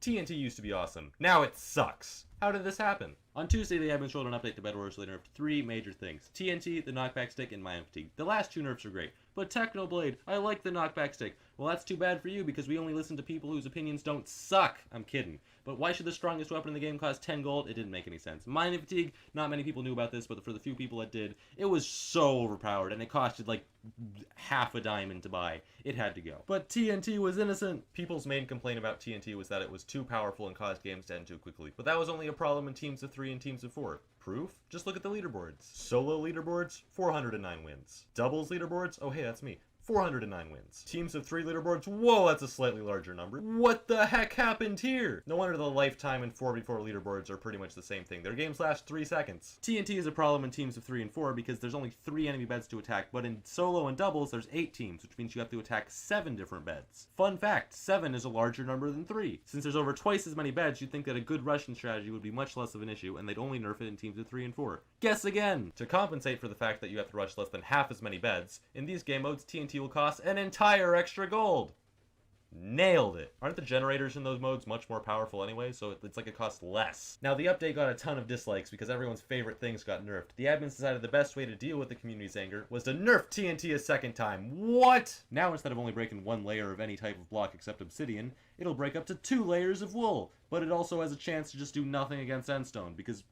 TNT used to be awesome. Now it sucks. How did this happen? On Tuesday, the admin showed an update to Bed Wars, so they nerfed 3 major things. TNT, the knockback stick, and Mind Fatigue. The last 2 nerfs are great, but Technoblade, I like the knockback stick. Well, that's too bad for you, because we only listen to people whose opinions don't suck. I'm kidding. But why should the strongest weapon in the game cost 10 gold? It didn't make any sense. Mind Fatigue, not many people knew about this, but for the few people that did, it was so overpowered, and it costed like half a diamond to buy. It had to go. But TNT was innocent. People's main complaint about TNT was that it was too powerful and caused games to end too quickly. But that was only a problem in teams of 3 and teams of 4. Proof? Just look at the leaderboards. Solo leaderboards, 409 wins. Doubles leaderboards, oh hey, that's me. 409 wins. Teams of 3 leaderboards, whoa, that's a slightly larger number. What the heck happened here? No wonder the lifetime and 4v4 leaderboards are pretty much the same thing. Their games last 3 seconds. TNT is a problem in teams of 3 and 4 because there's only 3 enemy beds to attack, but in solo and doubles there's 8 teams, which means you have to attack 7 different beds. Fun fact, 7 is a larger number than 3. Since there's over twice as many beds, you'd think that a good Russian strategy would be much less of an issue, and they'd only nerf it in teams of 3 and 4. Guess again! To compensate for the fact that you have to rush less than half as many beds, in these game modes TNT will cost an entire extra gold. Nailed it. Aren't the generators in those modes much more powerful anyway, so it's like it costs less. Now the update got a ton of dislikes because everyone's favorite things got nerfed. The admins decided the best way to deal with the community's anger was to nerf TNT a second time. What? Now instead of only breaking 1 layer of any type of block except obsidian, it'll break up to 2 layers of wool. But it also has a chance to just do nothing against endstone because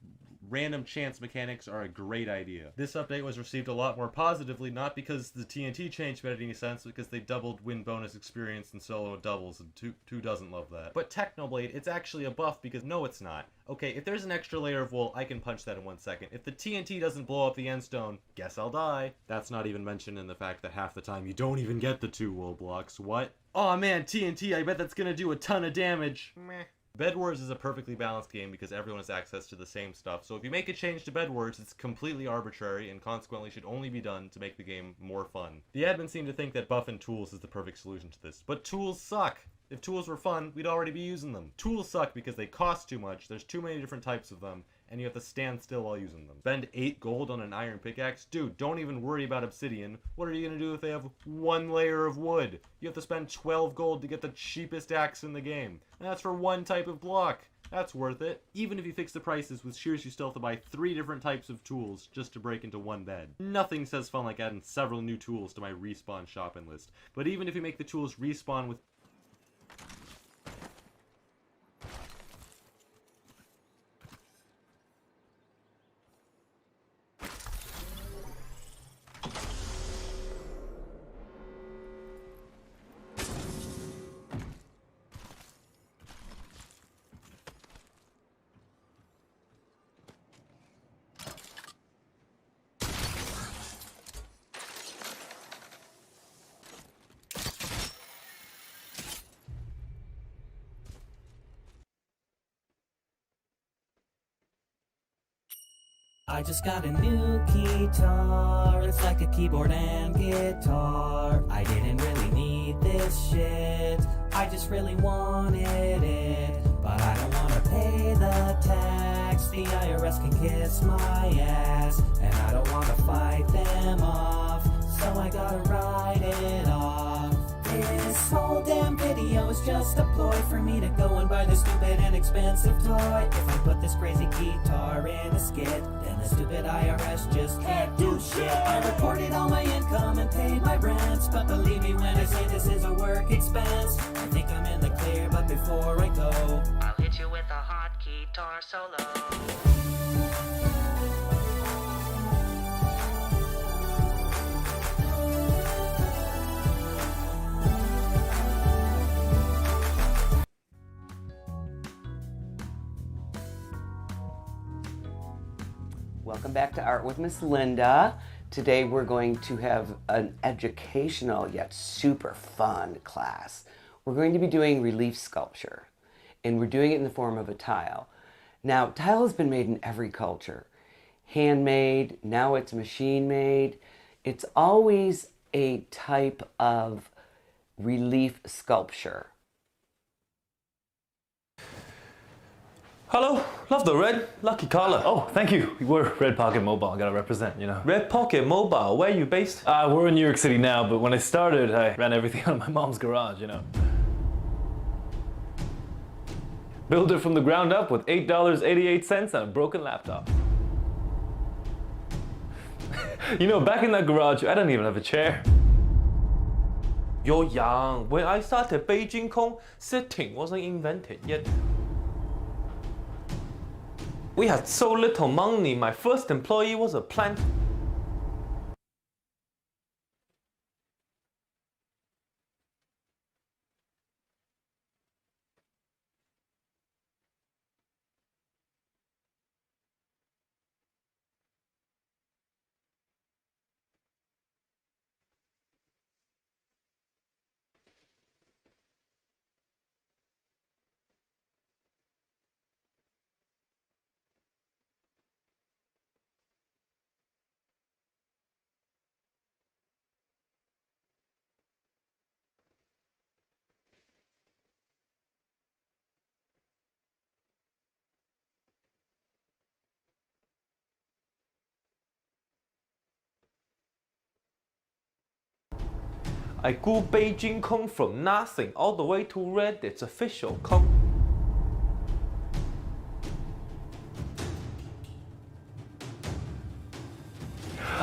random chance mechanics are a great idea. This update was received a lot more positively, not because the TNT change made any sense, because they doubled win bonus experience in solo and doubles, and who doesn't love that? But Technoblade, it's actually a buff because no it's not. Okay, if there's an extra layer of wool, I can punch that in 1 second. If the TNT doesn't blow up the endstone, guess I'll die. That's not even mentioned in the fact that half the time you don't even get the 2 wool blocks. What? Aw man, TNT, I bet that's gonna do a ton of damage. Meh. Bed Wars is a perfectly balanced game because everyone has access to the same stuff, so if you make a change to Bed Wars, it's completely arbitrary and consequently should only be done to make the game more fun. The admins seem to think that buffing tools is the perfect solution to this, but tools suck! If tools were fun, we'd already be using them. Tools suck because they cost too much, there's too many different types of them, and you have to stand still while using them. Spend 8 gold on an iron pickaxe? Dude, don't even worry about obsidian. What are you gonna do if they have 1 layer of wood? You have to spend 12 gold to get the cheapest axe in the game. And that's for 1 type of block. That's worth it. Even if you fix the prices, with shears you still have to buy 3 different types of tools just to break into 1 bed. Nothing says fun like adding several new tools to my respawn shopping list. But even if you make the tools respawn with I just got a new guitar, it's like a keyboard and guitar. I didn't really need this shit, I just really wanted it. But I don't wanna pay the tax, the IRS can kiss my ass. And I don't wanna fight them off, so I gotta write it off. This whole damn video is just a ploy for me to go and buy this stupid and expensive toy. If I put this crazy guitar in a skit, then the stupid IRS just can't do shit. I reported all my income and paid my rents, but believe me when I say this is a work expense. I think I'm in the clear, but before I go, I'll hit you with a hot guitar solo. Welcome back to Art with Miss Linda. Today we're going to have an educational yet super fun class. We're going to be doing relief sculpture, and we're doing it in the form of a tile. Now, tile has been made in every culture. Handmade, now it's machine made. It's always a type of relief sculpture. Hello, love the red, lucky color. Oh, thank you. We're Red Pocket Mobile, gotta represent, you know. Red Pocket Mobile, where are you based? We're in New York City now, but when I started, I ran everything out of my mom's garage, you know. Build it from the ground up with $8.88 and a broken laptop. You know, back in that garage, I didn't even have a chair. You're young. When I started Beijing Kong, sitting wasn't invented yet. We had so little money, my first employee was a plant. I grew Beijing Kong from nothing all the way to Reddit's official Kong.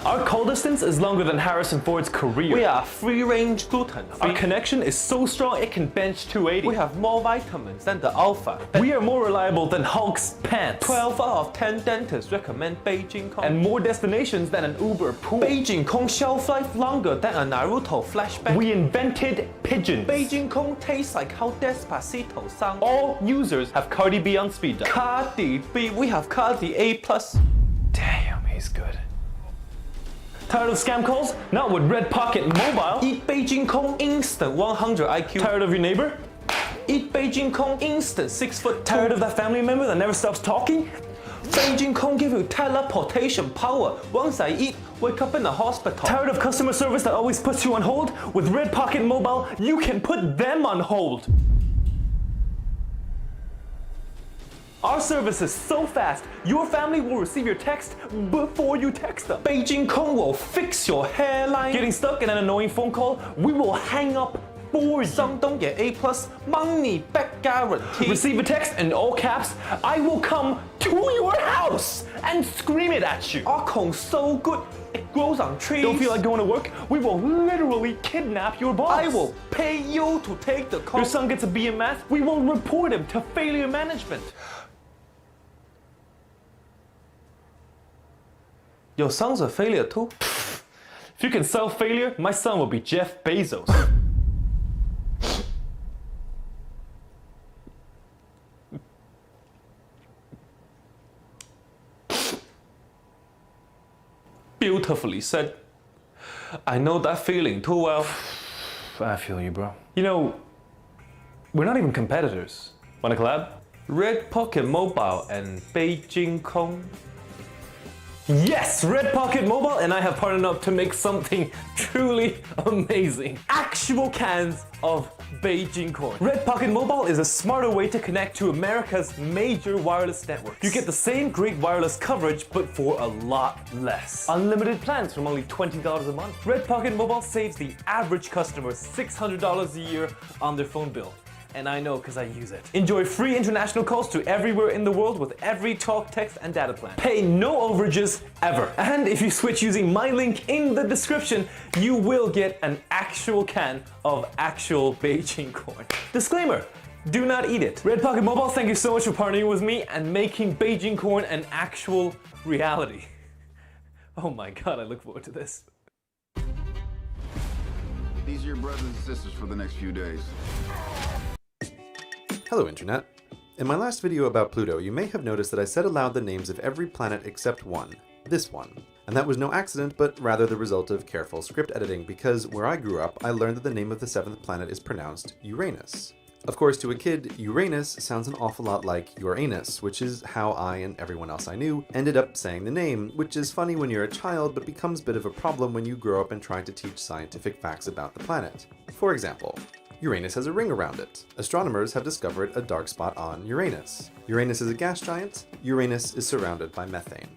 Our call distance is longer than Harrison Ford's career. We are free-range gluten-free. Our connection is so strong it can bench 280. We have more vitamins than the alpha. We are more reliable than Hulk's pants. 12 out of 10 dentists recommend Beijing Kong. And more destinations than an Uber pool. Beijing Kong shelf life longer than a Naruto flashback. We invented pigeons. Beijing Kong tastes like how Despacito sounds. All users have Cardi B on speed dial. Cardi B, we have Cardi A+. Damn, he's good. Tired of scam calls? Not with Red Pocket Mobile. Eat Beijing Kong instant 100 IQ. Tired of your neighbor? Eat Beijing Kong instant 6 foot. Tired of that family member that never stops talking? Beijing Kong give you teleportation power. Once I eat, wake up in the hospital. Tired of customer service that always puts you on hold? With Red Pocket Mobile, you can put them on hold. Our service is so fast, your family will receive your text before you text them. Beijing Kong will fix your hairline. Getting stuck in an annoying phone call? We will hang up for you. 心東嘅 A+, money back guarantee. Receive a text in all caps, I will come to your house and scream it at you. Our Kong so good, it grows on trees. Don't feel like going to work? We will literally kidnap your boss. I will pay you to take the call. Your son gets a B in math? We will report him to failure management. Your son's a failure too? If you can sell failure, my son will be Jeff Bezos. Beautifully said. I know that feeling too well. I feel you, bro. You know, we're not even competitors. Want to collab? Red Pocket Mobile and Beijing Kong. Yes! Red Pocket Mobile and I have partnered up to make something truly amazing. Actual cans of Beijing corn. Red Pocket Mobile is a smarter way to connect to America's major wireless networks. You get the same great wireless coverage, but for a lot less. Unlimited plans from only $20 a month. Red Pocket Mobile saves the average customer $600 a year on their phone bill. And I know because I use it. Enjoy free international calls to everywhere in the world with every talk, text, and data plan. Pay no overages ever. And if you switch using my link in the description, you will get an actual can of actual Beijing corn. Disclaimer, do not eat it. Red Pocket Mobile, thank you so much for partnering with me and making Beijing corn an actual reality. Oh my God, I look forward to this. These are your brothers and sisters for the next few days. Hello Internet. In my last video about Pluto, you may have noticed that I said aloud the names of every planet except one, this one. And that was no accident, but rather the result of careful script editing, because where I grew up, I learned that the name of the seventh planet is pronounced Uranus. Of course, to a kid, Uranus sounds an awful lot like your anus, which is how I and everyone else I knew ended up saying the name, which is funny when you're a child, but becomes a bit of a problem when you grow up and try to teach scientific facts about the planet. For example, Uranus has a ring around it. Astronomers have discovered a dark spot on Uranus. Uranus is a gas giant. Uranus is surrounded by methane.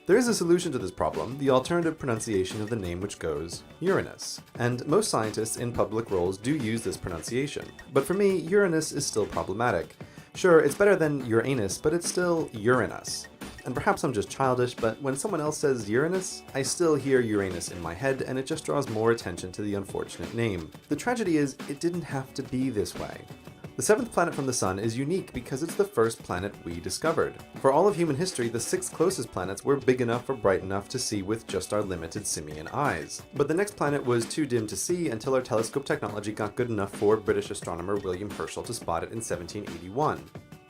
There is a solution to this problem, the alternative pronunciation of the name, which goes Uranus. And most scientists in public roles do use this pronunciation. But for me, Uranus is still problematic. Sure, it's better than Uranus, but it's still Uranus. And perhaps I'm just childish, but when someone else says Uranus, I still hear Uranus in my head, and it just draws more attention to the unfortunate name. The tragedy is, it didn't have to be this way. The seventh planet from the Sun is unique because it's the first planet we discovered. For all of human history, the 6 closest planets were big enough or bright enough to see with just our limited simian eyes. But the next planet was too dim to see until our telescope technology got good enough for British astronomer William Herschel to spot it in 1781.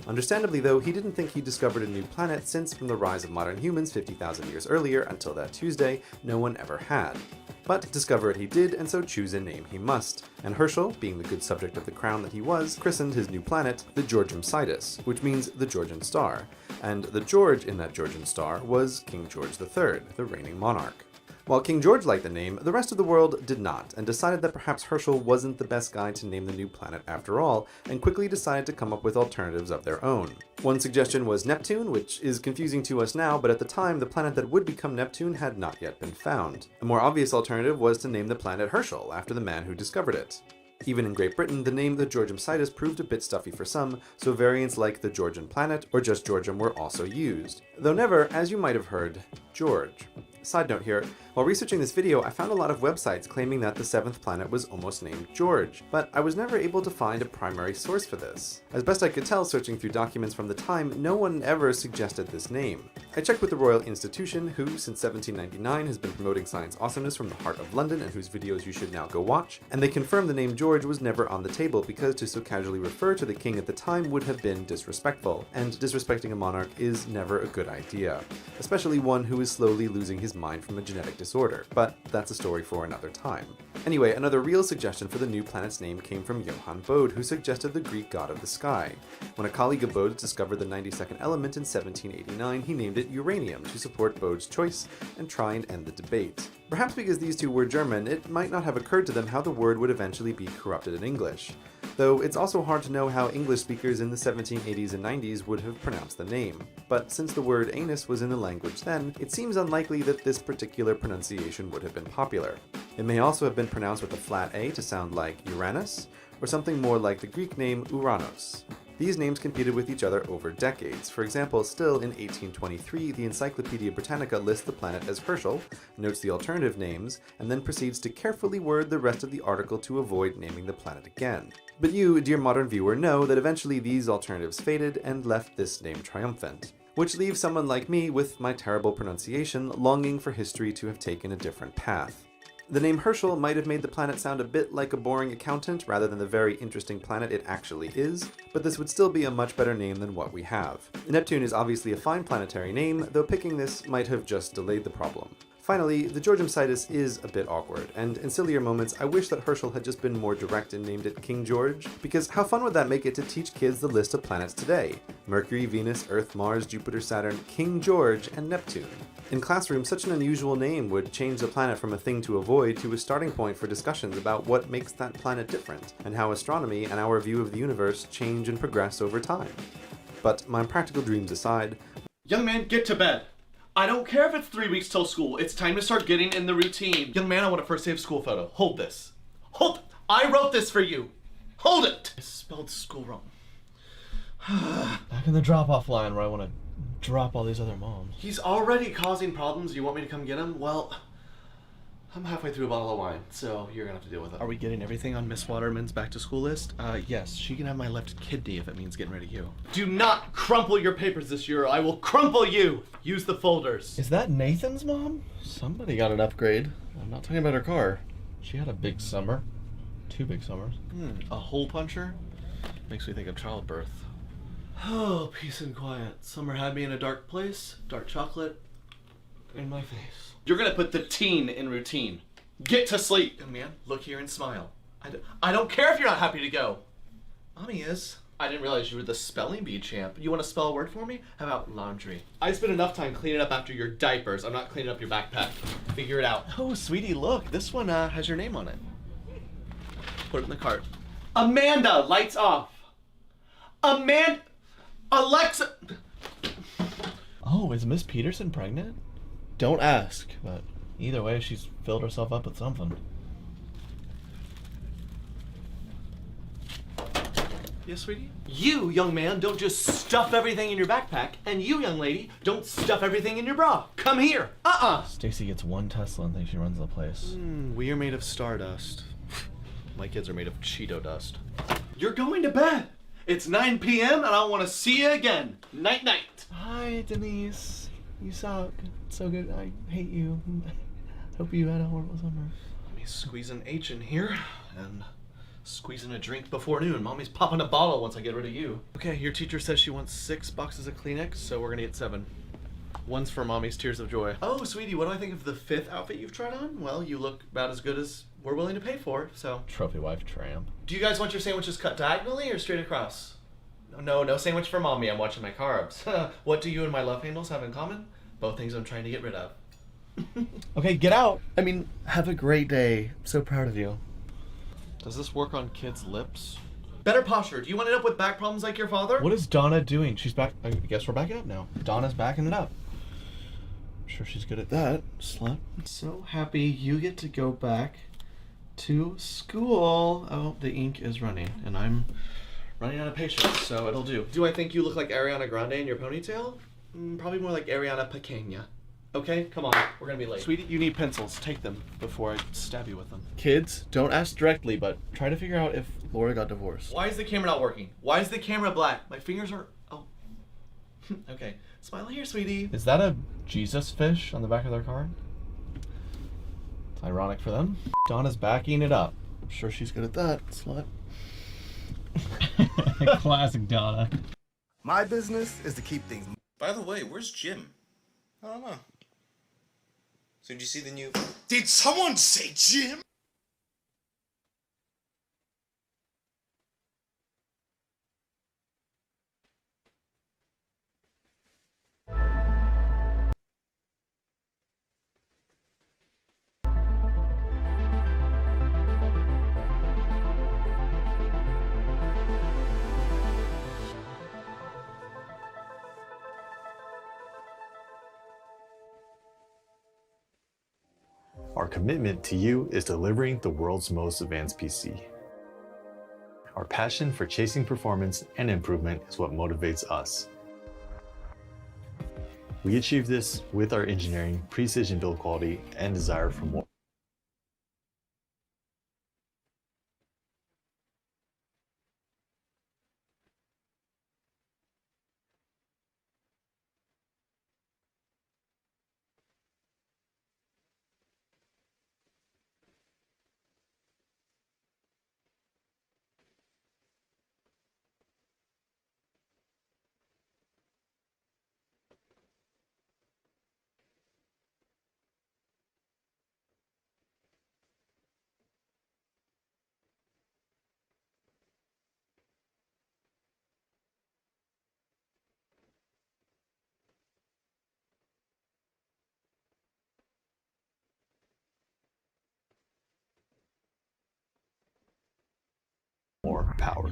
Understandably though, he didn't think he discovered a new planet since from the rise of modern humans 50,000 years earlier until that Tuesday, no one ever had. But discover it he did, and so choose a name he must. And Herschel, being the good subject of the crown that he was, christened his new planet the Georgium Sidus, which means the Georgian star. And the George in that Georgian star was King George III, the reigning monarch. While King George liked the name, the rest of the world did not, and decided that perhaps Herschel wasn't the best guy to name the new planet after all, and quickly decided to come up with alternatives of their own. One suggestion was Neptune, which is confusing to us now, but at the time the planet that would become Neptune had not yet been found. A more obvious alternative was to name the planet Herschel, after the man who discovered it. Even in Great Britain, the name the Georgium Sidus proved a bit stuffy for some, so variants like the Georgian planet or just Georgium were also used. Though never, as you might have heard, George. Side note here, while researching this video, I found a lot of websites claiming that the 7th planet was almost named George, but I was never able to find a primary source for this. As best I could tell searching through documents from the time, no one ever suggested this name. I checked with the Royal Institution, who since 1799 has been promoting science awesomeness from the heart of London and whose videos you should now go watch, and they confirmed the name George was never on the table because to so casually refer to the king at the time would have been disrespectful, and disrespecting a monarch is never a good idea, especially one who is slowly losing his mind from a genetic disorder, but that's a story for another time. Anyway, another real suggestion for the new planet's name came from Johann Bode, who suggested the Greek god of the sky. When a colleague of Bode's discovered the 92nd element in 1789, he named it uranium to support Bode's choice and try and end the debate. Perhaps because these two were German, it might not have occurred to them how the word would eventually be corrupted in English. Though it's also hard to know how English speakers in the 1780s and 90s would have pronounced the name. But since the word anus was in the language then, it seems unlikely that this particular pronunciation would have been popular. It may also have been pronounced with a flat A to sound like Uranus, or something more like the Greek name Uranos. These names competed with each other over decades. For example, still in 1823, the Encyclopedia Britannica lists the planet as Herschel, notes the alternative names, and then proceeds to carefully word the rest of the article to avoid naming the planet again. But you, dear modern viewer, know that eventually these alternatives faded and left this name triumphant. Which leaves someone like me, with my terrible pronunciation, longing for history to have taken a different path. The name Herschel might have made the planet sound a bit like a boring accountant rather than the very interesting planet it actually is, but this would still be a much better name than what we have. Neptune is obviously a fine planetary name, though picking this might have just delayed the problem. Finally, the Georgium Sidus is a bit awkward, and in sillier moments I wish that Herschel had just been more direct and named it King George, because how fun would that make it to teach kids the list of planets today? Mercury, Venus, Earth, Mars, Jupiter, Saturn, King George, and Neptune. In classrooms, such an unusual name would change the planet from a thing to avoid to a starting point for discussions about what makes that planet different, and how astronomy and our view of the universe change and progress over time. But my practical dreams aside, young man, get to bed. I don't care if it's 3 weeks till school. It's time to start getting in the routine. Young man, I want a first day of school photo. Hold this. Hold. I wrote this for you. Hold it. I spelled school wrong. Back in the drop-off line where I want to drop all these other moms. He's already causing problems. You want me to come get him? Well, I'm halfway through a bottle of wine, so you're gonna have to deal with it. Are we getting everything on Miss Waterman's back to school list? Yes. She can have my left kidney if it means getting rid of you. Do not crumple your papers this year or I will crumple you! Use the folders. Is that Nathan's mom? Somebody got an upgrade. I'm not talking about her car. She had a big summer. 2 big summers. A hole puncher? Makes me think of childbirth. Oh, peace and quiet. Summer had me in a dark place. Dark chocolate in my face. You're gonna put the teen in routine. Get to sleep. Young man, look here and smile. I don't care if you're not happy to go. Mommy is. I didn't realize you were the spelling bee champ. You want to spell a word for me? How about laundry? I spent enough time cleaning up after your diapers. I'm not cleaning up your backpack. Figure it out. Oh, sweetie, look. This one has your name on it. Put it in the cart. Amanda, lights off. Alexa. Oh, is Miss Peterson pregnant? Don't ask, but either way, she's filled herself up with something. Yes, sweetie? You, young man, don't just stuff everything in your backpack, and you, young lady, don't stuff everything in your bra. Come here. Stacy gets 1 Tesla and thinks she runs the place. We are made of stardust. My kids are made of Cheeto dust. You're going to bed. It's 9 p.m. and I want to see you again. Night, night. Hi, Denise. You suck. So good. I hate you. Hope you had a horrible summer. Let me squeeze an H in here and squeezing a drink before noon. Mommy's popping a bottle once I get rid of you. Okay, your teacher says she wants 6 boxes of Kleenex, so we're gonna get 7. One's for Mommy's tears of joy. Oh, sweetie, what do I think of the 5th outfit you've tried on? Well, you look about as good as we're willing to pay for, so. Trophy wife tramp. Do you guys want your sandwiches cut diagonally or straight across? No sandwich for Mommy. I'm watching my carbs. What do you and my love handles have in common? Both things I'm trying to get rid of. Okay, get out. I mean, have a great day. I'm so proud of you. Does this work on kids' lips? Better posture. Do you want to end up with back problems like your father? What is Donna doing? She's back. I guess we're backing up now. Donna's backing it up. I'm sure she's good at that, slut. So happy you get to go back to school. Oh, the ink is running, and I'm running out of patience, so it'll do. Do I think you look like Ariana Grande in your ponytail? Probably more like Ariana Pequeña. Okay, come on, we're gonna be late. Sweetie, you need pencils. Take them before I stab you with them. Kids, don't ask directly, but try to figure out if Laura got divorced. Why is the camera not working? Why is the camera black? My fingers are... Oh. Okay, smile here, sweetie. Is that a Jesus fish on the back of their car? It's ironic for them. Donna's backing it up. I'm sure she's good at that, slut. Classic Donna. My business is to keep things... By the way, where's Jim? I don't know. So did you see the new... Did someone say Jim? Our commitment to you is delivering the world's most advanced PC. Our passion for chasing performance and improvement is what motivates us. We achieve this with our engineering, precision build quality, and desire for more. More power.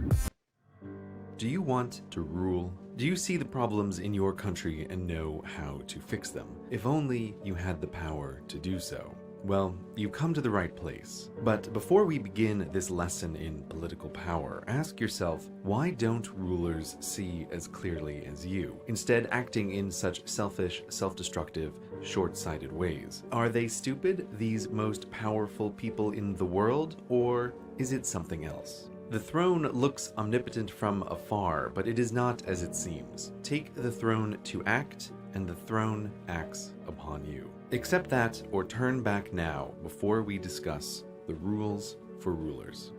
Do you want to rule? Do you see the problems in your country and know how to fix them? If only you had the power to do so. Well, you've come to the right place. But before we begin this lesson in political power, ask yourself, why don't rulers see as clearly as you, instead acting in such selfish, self-destructive, short-sighted ways? Are they stupid, these most powerful people in the world, or is it something else? The throne looks omnipotent from afar, but it is not as it seems. Take the throne to act, and the throne acts upon you. Accept that, or turn back now before we discuss the rules for rulers.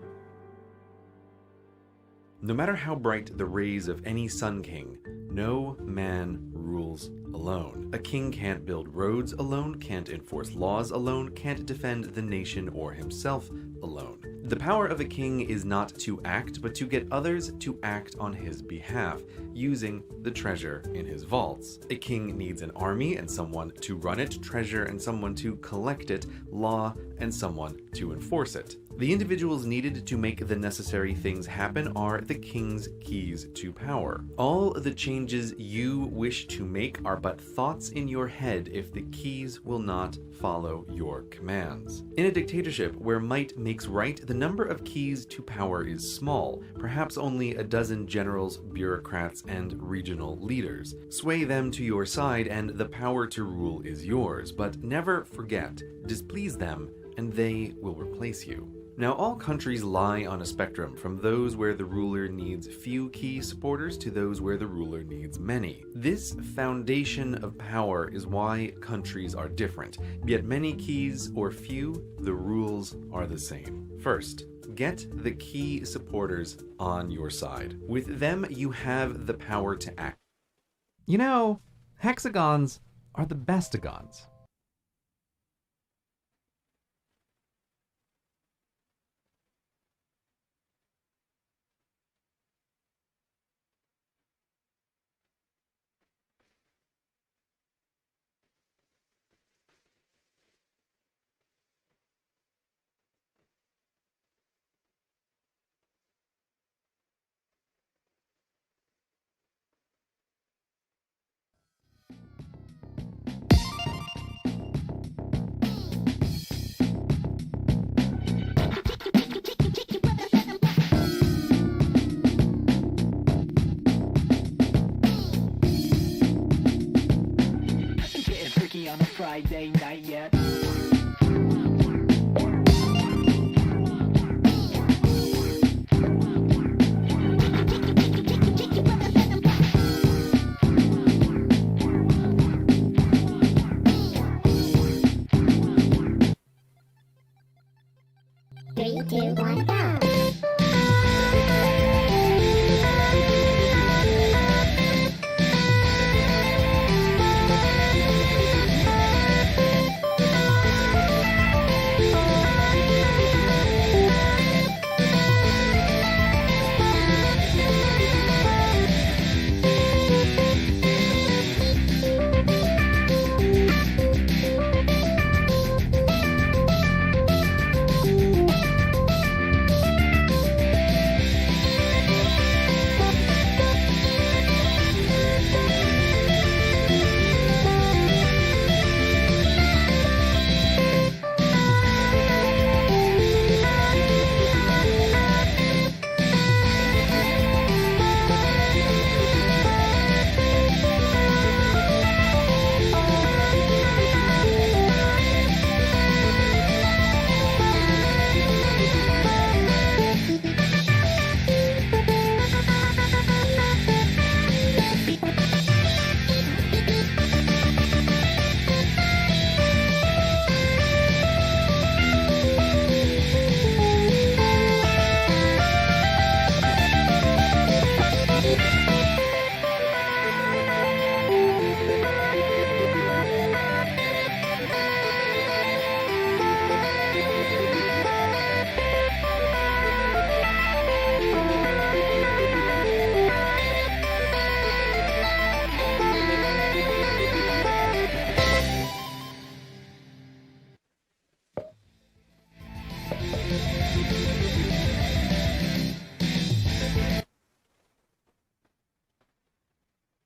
No matter how bright the rays of any sun king, no man rules alone. A king can't build roads alone, can't enforce laws alone, can't defend the nation or himself alone. The power of a king is not to act, but to get others to act on his behalf, using the treasure in his vaults. A king needs an army and someone to run it, treasure and someone to collect it, law and someone to enforce it. The individuals needed to make the necessary things happen are the king's keys to power. All the changes you wish to make are but thoughts in your head if the keys will not follow your commands. In a dictatorship where might makes right, the number of keys to power is small, perhaps only a dozen generals, bureaucrats, and regional leaders. Sway them to your side and the power to rule is yours, but never forget, displease them and they will replace you. Now, all countries lie on a spectrum, from those where the ruler needs few key supporters to those where the ruler needs many. This foundation of power is why countries are different, yet many keys or few, the rules are the same. First, get the key supporters on your side. With them, you have the power to act. You know, hexagons are the bestagons. On a Friday night yet. Three, two, one, go.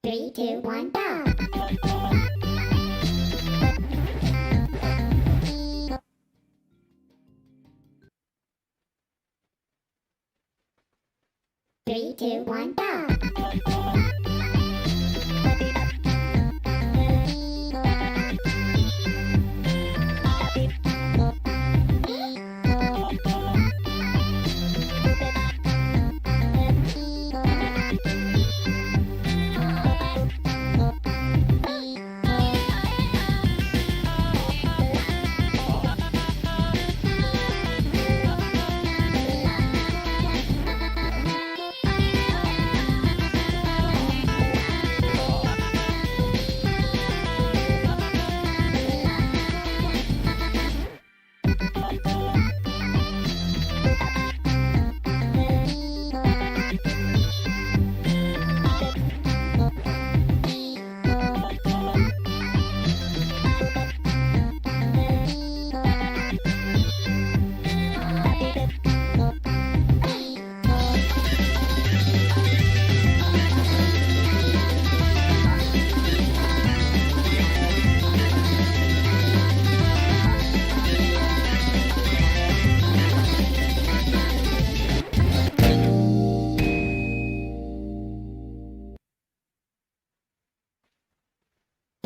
Three, two, one, go. Three, two, one, go.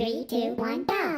3, 2, 1, dog.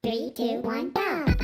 Three, two, one, dog.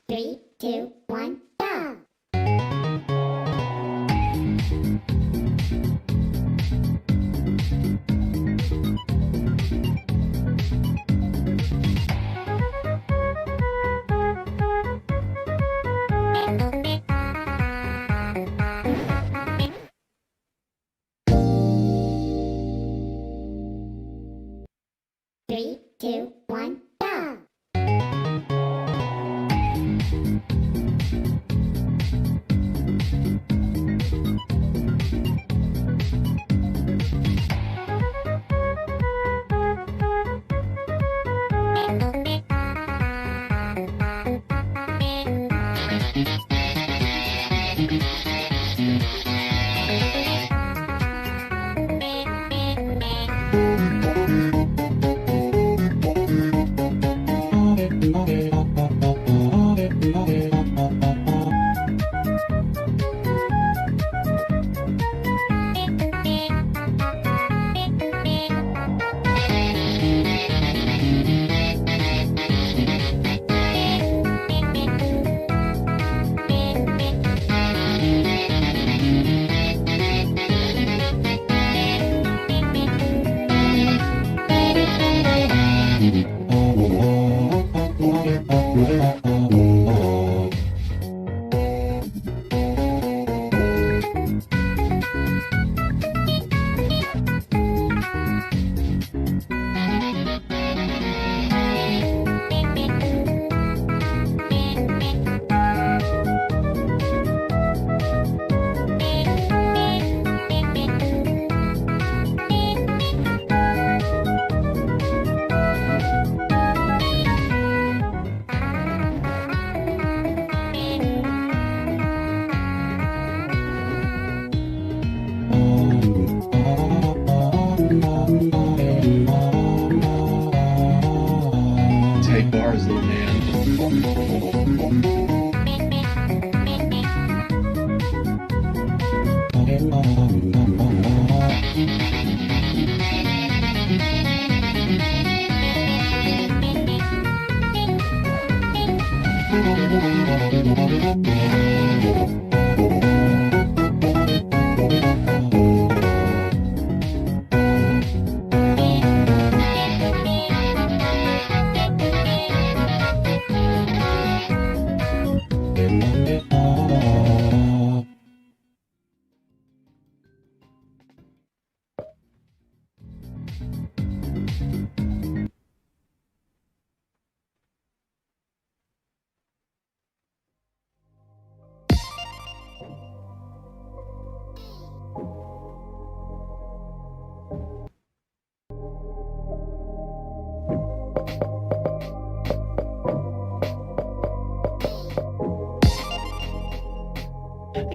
Three, two, one, dog. Three, two, one, dog.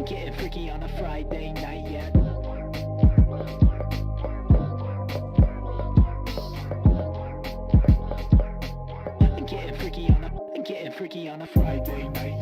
Getting freaky on a Friday night yet. Getting freaky on a Friday night.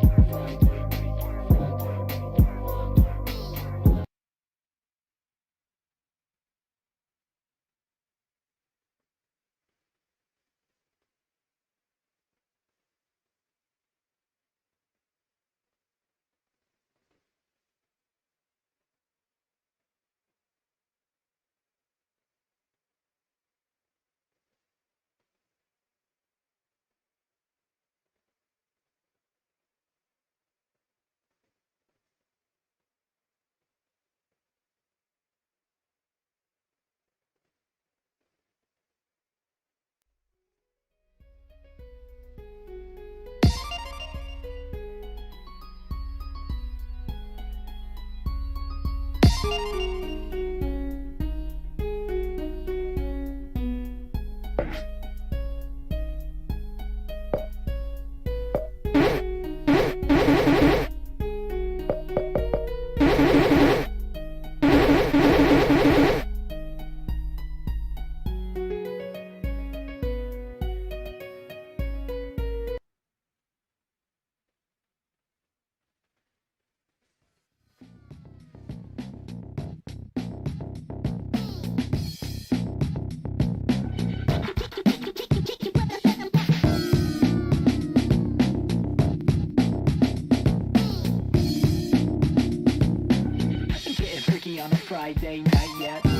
On a Friday night yet. We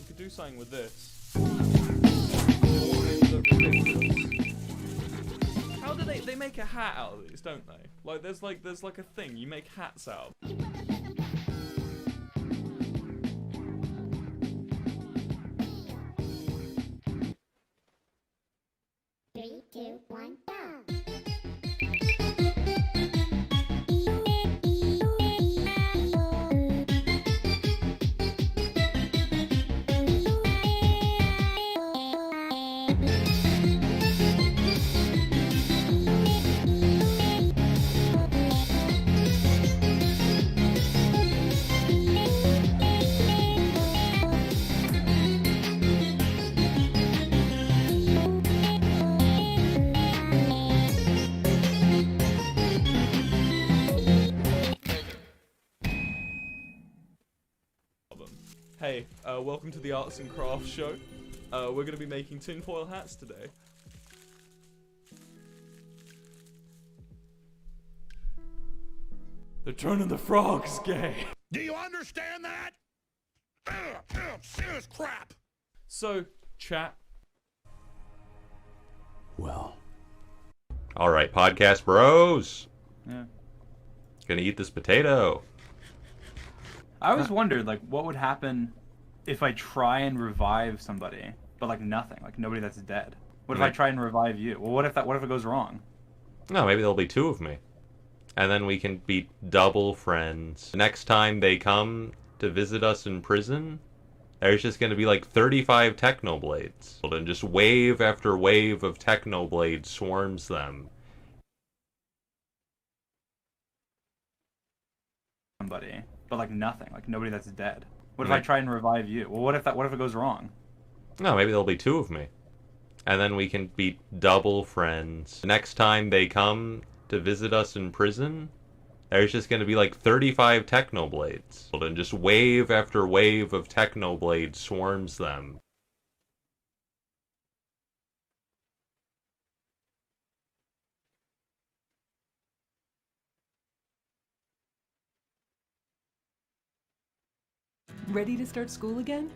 could do something with this. How do they make a hat out of these, don't they? Like there's like a thing you make hats out of. 3, 2, 1, go! Hey, welcome to the Arts and Crafts show. We're going to be making tinfoil hats today. They're turning the frogs gay. Do you understand that? Serious crap. So, chat. Well. Alright, podcast bros. Yeah. Gonna eat this potato. I always wondered, like, what would happen if I try and revive somebody, but like nothing, like nobody that's dead. What if I try and revive you? Well, what if it goes wrong? No, maybe there'll be two of me. And then we can be double friends. Next time they come to visit us in prison, there's just gonna be like 35 Technoblades. And just wave after wave of Technoblades swarms them. Somebody, but like nothing, like nobody that's dead. What if I try and revive you? Well, what if it goes wrong? No, maybe there'll be two of me. And then we can be double friends. Next time they come to visit us in prison. There's just going to be like 35 Technoblades. And just wave after wave of Technoblades swarms them. Ready to start school again?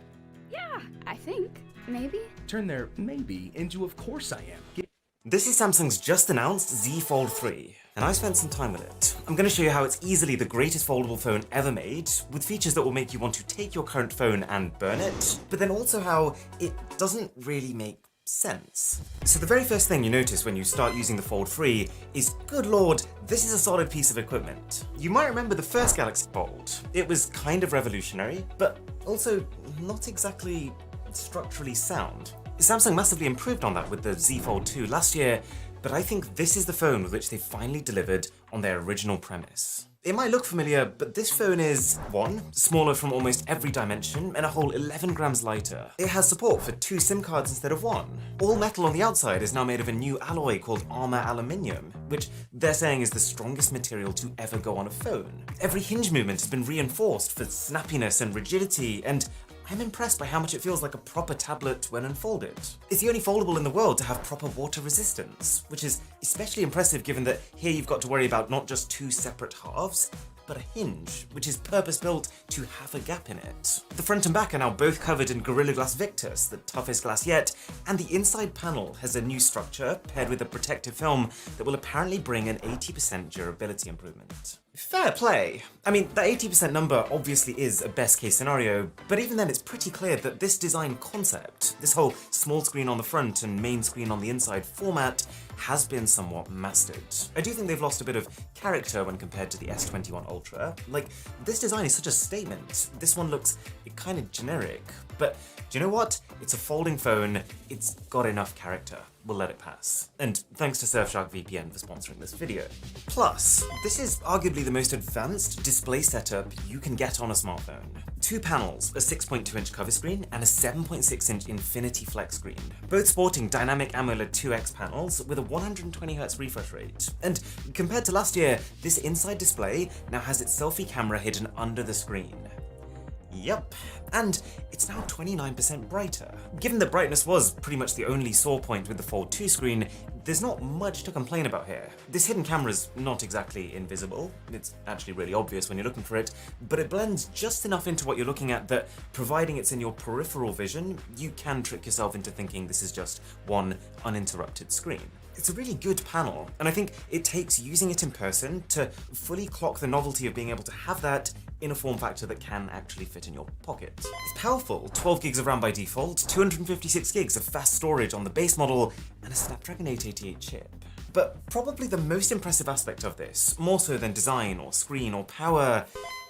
Yeah, I think. Maybe? Turn their maybe into of course I am. This is Samsung's just announced Z Fold 3, and I spent some time with it. I'm going to show you how it's easily the greatest foldable phone ever made, with features that will make you want to take your current phone and burn it, but then also how it doesn't really make sense. So the very first thing you notice when you start using the Fold 3 is, good lord, this is a solid piece of equipment. You might remember the first Galaxy Fold. It was kind of revolutionary, but also not exactly structurally sound. Samsung massively improved on that with the Z Fold 2 last year, but I think this is the phone with which they finally delivered on their original premise. It might look familiar, but this phone is, 1, smaller from almost every dimension and a whole 11 grams lighter. It has support for 2 SIM cards instead of 1. All metal on the outside is now made of a new alloy called Armor Aluminium, which they're saying is the strongest material to ever go on a phone. Every hinge movement has been reinforced for snappiness and rigidity, and I'm impressed by how much it feels like a proper tablet when unfolded. It's the only foldable in the world to have proper water resistance, which is especially impressive given that here you've got to worry about not just 2 separate halves, but a hinge, which is purpose-built to have a gap in it. The front and back are now both covered in Gorilla Glass Victus, the toughest glass yet, and the inside panel has a new structure paired with a protective film that will apparently bring an 80% durability improvement. Fair play. I mean, that 80% number obviously is a best case scenario, but even then it's pretty clear that this design concept, this whole small screen on the front and main screen on the inside format, has been somewhat mastered. I do think they've lost a bit of character when compared to the S21 Ultra. Like, this design is such a statement. This one looks kind of generic, but do you know what? It's a folding phone, it's got enough character. We'll let it pass. And thanks to Surfshark VPN for sponsoring this video. Plus, this is arguably the most advanced display setup you can get on a smartphone. 2 panels, a 6.2-inch cover screen and a 7.6-inch Infinity Flex screen, both sporting dynamic AMOLED 2X panels with a 120Hz refresh rate. And compared to last year, this inside display now has its selfie camera hidden under the screen. Yep, and it's now 29% brighter. Given that brightness was pretty much the only sore point with the Fold 2 screen, there's not much to complain about here. This hidden camera's not exactly invisible, it's actually really obvious when you're looking for it, but it blends just enough into what you're looking at that, providing it's in your peripheral vision, you can trick yourself into thinking this is just one uninterrupted screen. It's a really good panel, and I think it takes using it in person to fully clock the novelty of being able to have that in a form factor that can actually fit in your pocket. It's powerful, 12 gigs of RAM by default, 256 gigs of fast storage on the base model, and a Snapdragon 888 chip. But probably the most impressive aspect of this, more so than design or screen or power,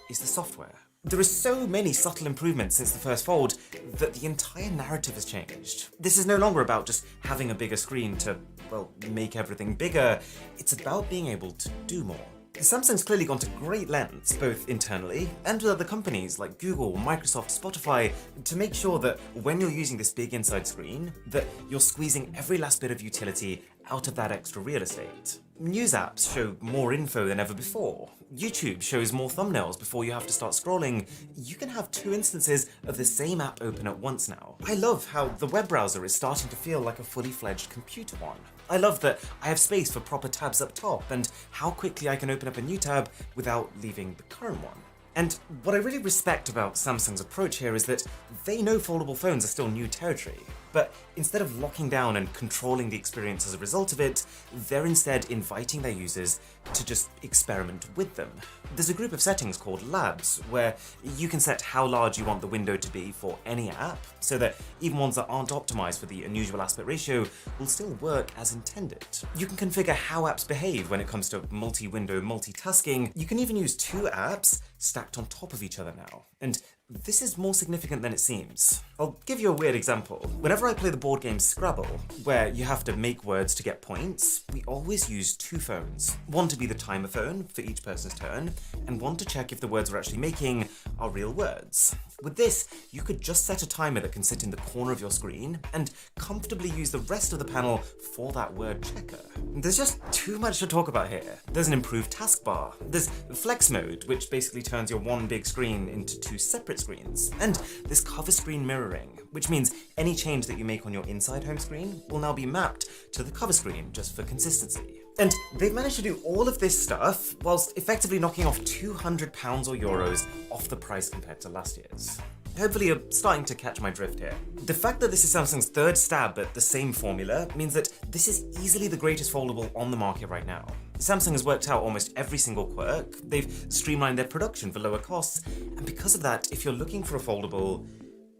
is the software. There are so many subtle improvements since the first Fold that the entire narrative has changed. This is no longer about just having a bigger screen to, well, make everything bigger. It's about being able to do more. Samsung's clearly gone to great lengths, both internally and with other companies like Google, Microsoft, Spotify, to make sure that when you're using this big inside screen, that you're squeezing every last bit of utility out of that extra real estate. News apps show more info than ever before. YouTube shows more thumbnails before you have to start scrolling. You can have 2 instances of the same app open at once now. I love how the web browser is starting to feel like a fully fledged computer one. I love that I have space for proper tabs up top and how quickly I can open up a new tab without leaving the current one. And what I really respect about Samsung's approach here is that they know foldable phones are still new territory, but instead of locking down and controlling the experience as a result of it, they're instead inviting their users to just experiment with them. There's a group of settings called Labs, where you can set how large you want the window to be for any app, so that even ones that aren't optimized for the unusual aspect ratio will still work as intended. You can configure how apps behave when it comes to multi-window multitasking. You can even use 2 apps stacked on top of each other now. And this is more significant than it seems. I'll give you a weird example. Whenever I play the board game Scrabble, where you have to make words to get points, we always use two phones. One to be the timer phone for each person's turn, and one to check if the words we're actually making are real words. With this, you could just set a timer that can sit in the corner of your screen and comfortably use the rest of the panel for that word checker. There's just too much to talk about here. There's an improved taskbar. There's flex mode, which basically turns your one big screen into two separate screens. And there's cover screen mirroring, which means any change that you make on your inside home screen will now be mapped to the cover screen just for consistency. And they've managed to do all of this stuff whilst effectively knocking off £200 or euros off the price compared to last year's. Hopefully you're starting to catch my drift here. The fact that this is Samsung's third stab at the same formula means that this is easily the greatest foldable on the market right now. Samsung has worked out almost every single quirk, they've streamlined their production for lower costs, and because of that, if you're looking for a foldable,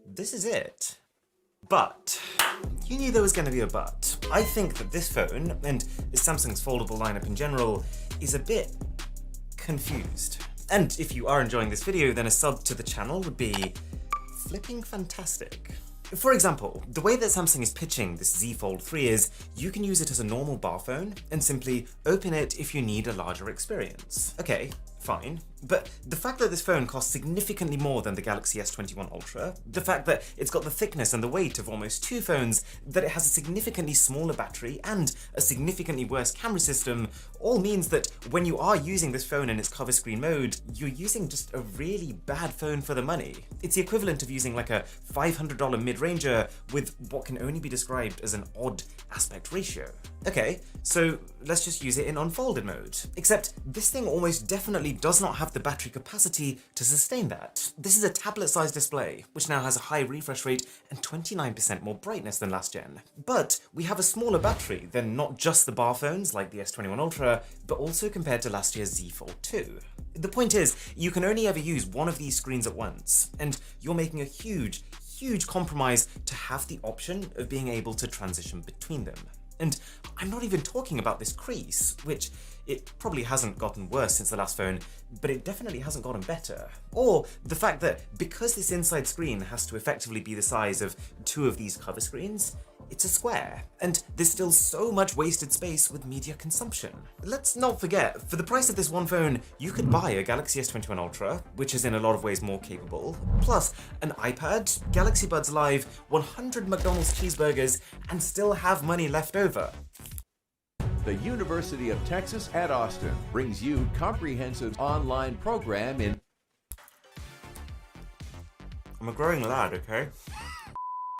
this is it. But you knew there was going to be a but. I think that this phone, and Samsung's foldable lineup in general, is a bit confused. And if you are enjoying this video, then a sub to the channel would be flipping fantastic. For example, the way that Samsung is pitching this Z Fold 3 is you can use it as a normal bar phone and simply open it if you need a larger experience. Okay, fine. But the fact that this phone costs significantly more than the Galaxy S21 Ultra, the fact that it's got the thickness and the weight of almost two phones, that it has a significantly smaller battery and a significantly worse camera system, all means that when you are using this phone in its cover screen mode, you're using just a really bad phone for the money. It's the equivalent of using like a $500 mid-ranger with what can only be described as an odd aspect ratio. Okay, so let's just use it in unfolded mode. Except this thing almost definitely does not have the battery capacity to sustain that. This is a tablet-sized display, which now has a high refresh rate and 29% more brightness than last gen. But we have a smaller battery than not just the bar phones like the S21 Ultra, but also compared to last year's Z Fold 2. The point is, you can only ever use one of these screens at once, and you're making a huge compromise to have the option of being able to transition between them. And I'm not even talking about this crease, which it probably hasn't gotten worse since the last phone, but it definitely hasn't gotten better. Or the fact that because this inside screen has to effectively be the size of two of these cover screens, it's a square, and there's still so much wasted space with media consumption. Let's not forget, for the price of this one phone, you could buy a Galaxy S21 Ultra, which is in a lot of ways more capable, plus an iPad, Galaxy Buds Live, 100 McDonald's cheeseburgers, and still have money left over. The University of Texas at Austin brings you comprehensive online program in... I'm a growing lad, okay?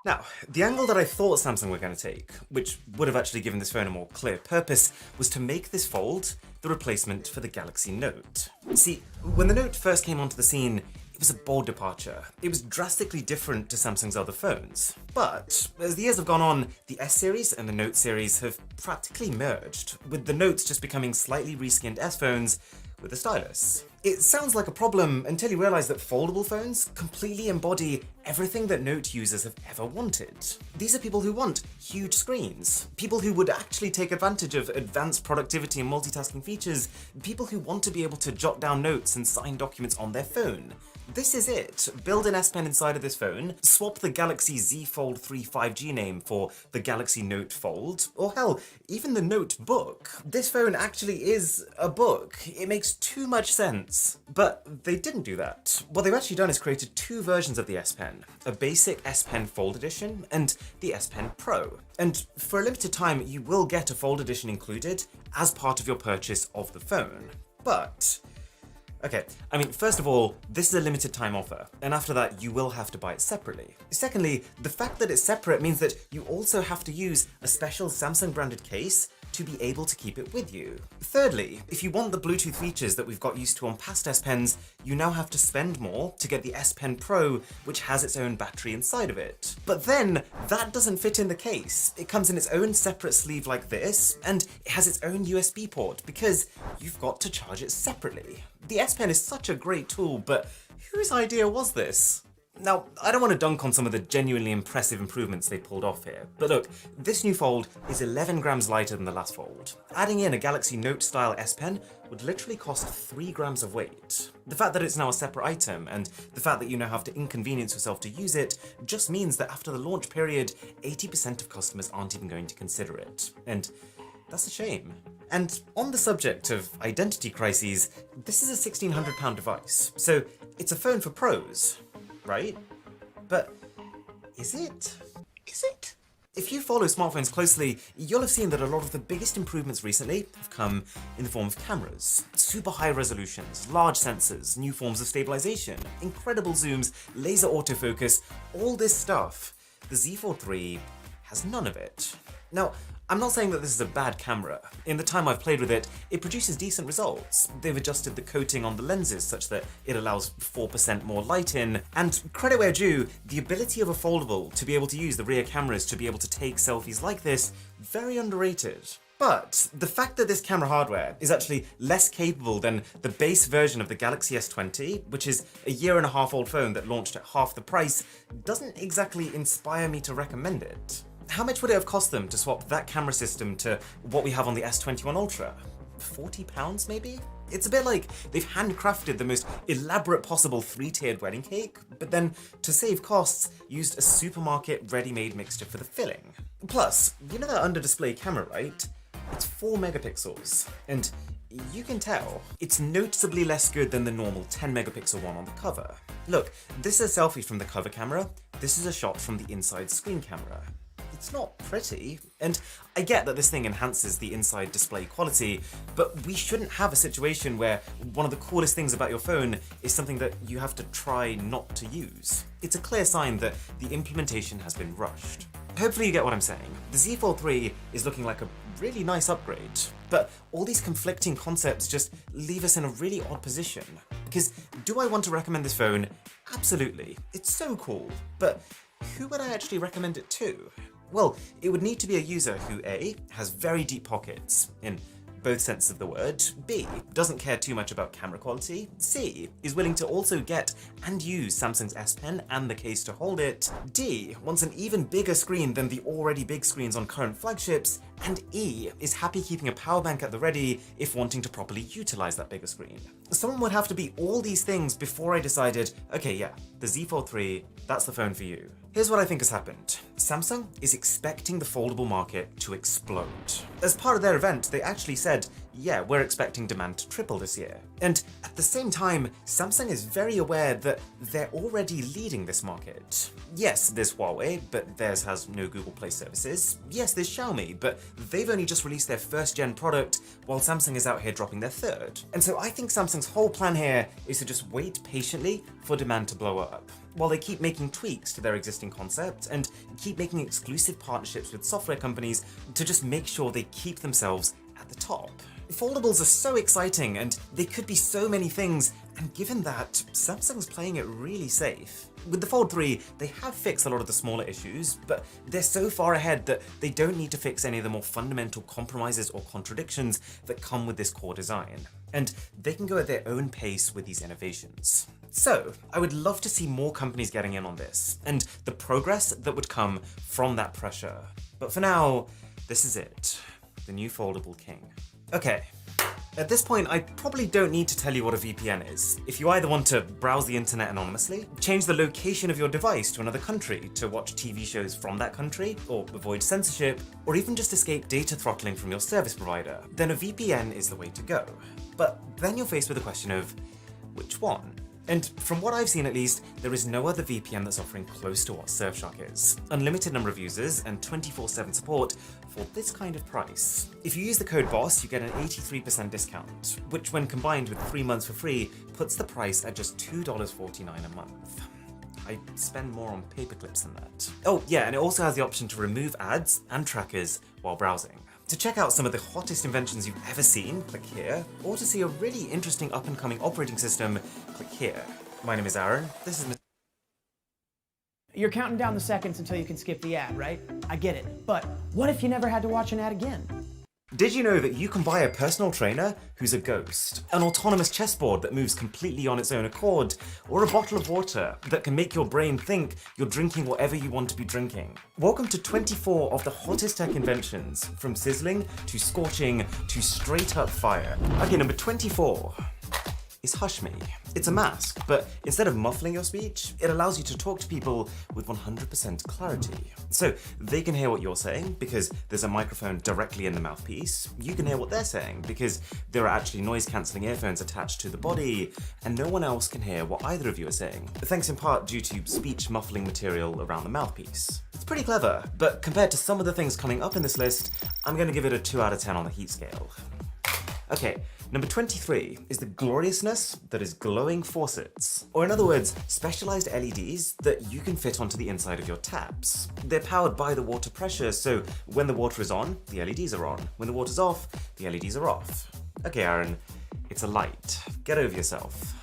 Now, the angle that I thought Samsung were going to take, which would have actually given this phone a more clear purpose, was to make this Fold the replacement for the Galaxy Note. See, when the Note first came onto the scene, it was a bold departure. It was drastically different to Samsung's other phones. But as the years have gone on, the S series and the Note series have practically merged, with the Notes just becoming slightly reskinned S phones with a stylus. It sounds like a problem until you realize that foldable phones completely embody everything that Note users have ever wanted. These are people who want huge screens, people who would actually take advantage of advanced productivity and multitasking features, people who want to be able to jot down notes and sign documents on their phone. This is it. Build an S Pen inside of this phone, swap the Galaxy Z Fold 3 5G name for the Galaxy Note Fold, or hell, even the Note Book. This phone actually is a book. It makes too much sense. But they didn't do that. What they've actually done is created two versions of the S Pen, a basic S Pen Fold Edition and the S Pen Pro. And for a limited time, you will get a Fold Edition included as part of your purchase of the phone. But okay, I mean, first of all, this is a limited time offer, and after that, you will have to buy it separately. Secondly, the fact that it's separate means that you also have to use a special Samsung branded case to be able to keep it with you. Thirdly, if you want the Bluetooth features that we've got used to on past S Pens, you now have to spend more to get the S Pen Pro, which has its own battery inside of it. But then, that doesn't fit in the case. It comes in its own separate sleeve like this, and it has its own USB port, because you've got to charge it separately. The S Pen is such a great tool, but whose idea was this? Now, I don't want to dunk on some of the genuinely impressive improvements they pulled off here, but look, this new Fold is 11 grams lighter than the last Fold. Adding in a Galaxy Note style S Pen would literally cost 3 grams of weight. The fact that it's now a separate item, and the fact that you now have to inconvenience yourself to use it, just means that after the launch period, 80% of customers aren't even going to consider it. And that's a shame. And on the subject of identity crises, this is a £1,600 device, so it's a phone for pros, right? But is it? Is it? If you follow smartphones closely, you'll have seen that a lot of the biggest improvements recently have come in the form of cameras. Super high resolutions, large sensors, new forms of stabilization, incredible zooms, laser autofocus, all this stuff. The Z Fold 3 has none of it. Now, I'm not saying that this is a bad camera. In the time I've played with it, it produces decent results. They've adjusted the coating on the lenses such that it allows 4% more light in, and credit where due, the ability of a foldable to be able to use the rear cameras to be able to take selfies like this, very underrated. But the fact that this camera hardware is actually less capable than the base version of the Galaxy S20, which is a 1.5-year-old phone that launched at half the price, doesn't exactly inspire me to recommend it. How much would it have cost them to swap that camera system to what we have on the S21 Ultra? £40 maybe? It's a bit like they've handcrafted the most elaborate possible 3-tiered wedding cake, but then, to save costs, used a supermarket ready-made mixture for the filling. Plus, you know that under-display camera, right? It's 4 megapixels, and you can tell it's noticeably less good than the normal 10 megapixel one on the cover. Look, this is a selfie from the cover camera, this is a shot from the inside screen camera. It's not pretty, and I get that this thing enhances the inside display quality, but we shouldn't have a situation where one of the coolest things about your phone is something that you have to try not to use. It's a clear sign that the implementation has been rushed. Hopefully you get what I'm saying. The Z Fold 3 is looking like a really nice upgrade, but all these conflicting concepts just leave us in a really odd position. Because do I want to recommend this phone? Absolutely. It's so cool, but who would I actually recommend it to? Well, it would need to be a user who A, has very deep pockets, in both senses of the word, B, doesn't care too much about camera quality, C, is willing to also get and use Samsung's S Pen and the case to hold it, D, wants an even bigger screen than the already big screens on current flagships, and E, is happy keeping a power bank at the ready if wanting to properly utilize that bigger screen. Someone would have to be all these things before I decided, okay, yeah, the Z Fold 3, that's the phone for you. Here's what I think has happened. Samsung is expecting the foldable market to explode. As part of their event, they actually said, yeah, we're expecting demand to triple this year. And at the same time, Samsung is very aware that they're already leading this market. Yes, there's Huawei, but theirs has no Google Play services. Yes, there's Xiaomi, but they've only just released their first-gen product, while Samsung is out here dropping their third. And so I think Samsung's whole plan here is to just wait patiently for demand to blow up, while they keep making tweaks to their existing concept and keep making exclusive partnerships with software companies to just make sure they keep themselves at the top. Foldables are so exciting and they could be so many things, and given that, Samsung's playing it really safe. With the Fold 3, they have fixed a lot of the smaller issues, but they're so far ahead that they don't need to fix any of the more fundamental compromises or contradictions that come with this core design. And they can go at their own pace with these innovations. So, I would love to see more companies getting in on this, and the progress that would come from that pressure. But for now, this is it. The new foldable king. Okay. At this point, I probably don't need to tell you what a VPN is. If you either want to browse the internet anonymously, change the location of your device to another country to watch TV shows from that country, or avoid censorship, or even just escape data throttling from your service provider, then a VPN is the way to go. But then you're faced with the question of, which one? And from what I've seen at least, there is no other VPN that's offering close to what Surfshark is. Unlimited number of users and 24/7 support for this kind of price. If you use the code BOSS, you get an 83% discount, which when combined with 3 months for free, puts the price at just $2.49 a month. I spend more on paperclips than that. Oh yeah, and it also has the option to remove ads and trackers while browsing. To check out some of the hottest inventions you've ever seen, click here, or to see a really interesting up-and-coming operating system, click here. My name is Aaron, this is You're counting down the seconds until you can skip the ad, right? I get it. But what if you never had to watch an ad again? Did you know that you can buy a personal trainer who's a ghost, an autonomous chessboard that moves completely on its own accord, or a bottle of water that can make your brain think you're drinking whatever you want to be drinking? Welcome to 24 of the hottest tech inventions, from sizzling to scorching to straight up fire. Okay, number 24 is Hush Me. It's a mask, but instead of muffling your speech, it allows you to talk to people with 100% clarity. So they can hear what you're saying because there's a microphone directly in the mouthpiece. You can hear what they're saying because there are actually noise-cancelling earphones attached to the body, and no one else can hear what either of you are saying, thanks in part due to speech muffling material around the mouthpiece. It's pretty clever, but compared to some of the things coming up in this list, I'm going to give it a 2 out of 10 on the heat scale. Okay, number 23 is the gloriousness that is glowing faucets. Or in other words, specialized LEDs that you can fit onto the inside of your taps. They're powered by the water pressure, so when the water is on, the LEDs are on. When the water's off, the LEDs are off. Okay, Aaron, it's a light. Get over yourself.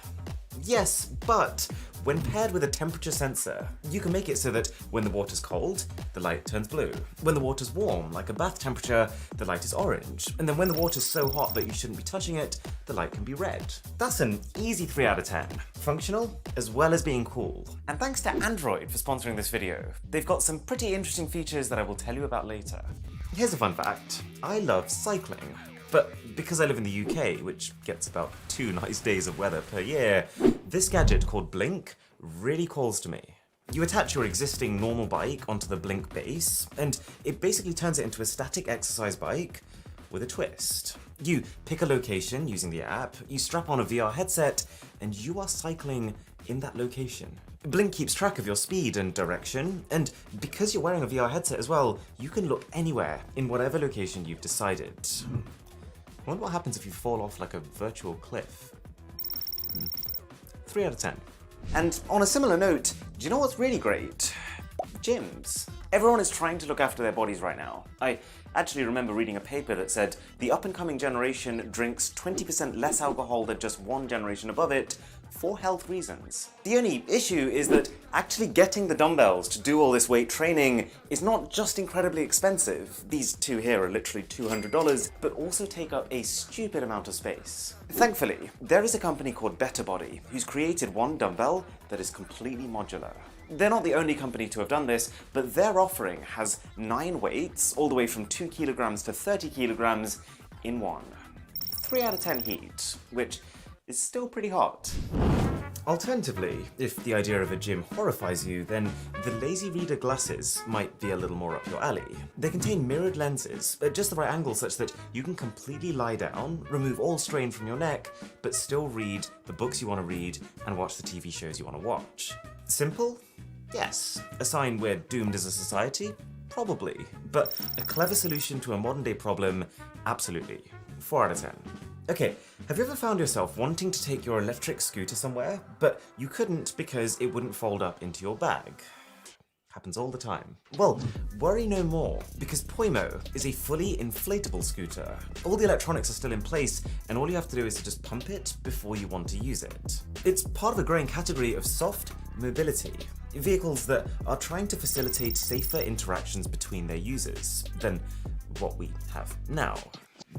Yes, but when paired with a temperature sensor, you can make it so that when the water's cold, the light turns blue. When the water's warm, like a bath temperature, the light is orange. And then when the water's so hot that you shouldn't be touching it, the light can be red. That's an easy 3 out of 10. Functional, as well as being cool. And thanks to Android for sponsoring this video. They've got some pretty interesting features that I will tell you about later. Here's a fun fact. I love cycling. But because I live in the UK, which gets about 2 nice days of weather per year, this gadget called Blink really calls to me. You attach your existing normal bike onto the Blink base, and it basically turns it into a static exercise bike with a twist. You pick a location using the app, you strap on a VR headset, and you are cycling in that location. Blink keeps track of your speed and direction, and because you're wearing a VR headset as well, you can look anywhere in whatever location you've decided. I wonder what happens if you fall off like a virtual cliff. 3 out of 10. And on a similar note, do you know what's really great? Gyms. Everyone is trying to look after their bodies right now. I actually remember reading a paper that said the up-and-coming generation drinks 20% less alcohol than just one generation above it for health reasons. The only issue is that actually getting the dumbbells to do all this weight training is not just incredibly expensive. These two here are literally $200, but also take up a stupid amount of space. Thankfully, there is a company called Better Body who's created one dumbbell that is completely modular. They're not the only company to have done this, but their offering has 9 weights, all the way from 2 kilograms to 30 kilograms in one. 3 out of 10 heat, which is still pretty hot. Alternatively, if the idea of a gym horrifies you, then the Lazy Reader glasses might be a little more up your alley. They contain mirrored lenses at just the right angle such that you can completely lie down, remove all strain from your neck, but still read the books you want to read and watch the TV shows you want to watch. Simple? Yes. A sign we're doomed as a society? Probably. But a clever solution to a modern day problem? Absolutely. 4 out of 10. Okay, have you ever found yourself wanting to take your electric scooter somewhere, but you couldn't because it wouldn't fold up into your bag? Happens all the time. Well, worry no more, because Poimo is a fully inflatable scooter. All the electronics are still in place, and all you have to do is to just pump it before you want to use it. It's part of a growing category of soft mobility, vehicles that are trying to facilitate safer interactions between their users than what we have now.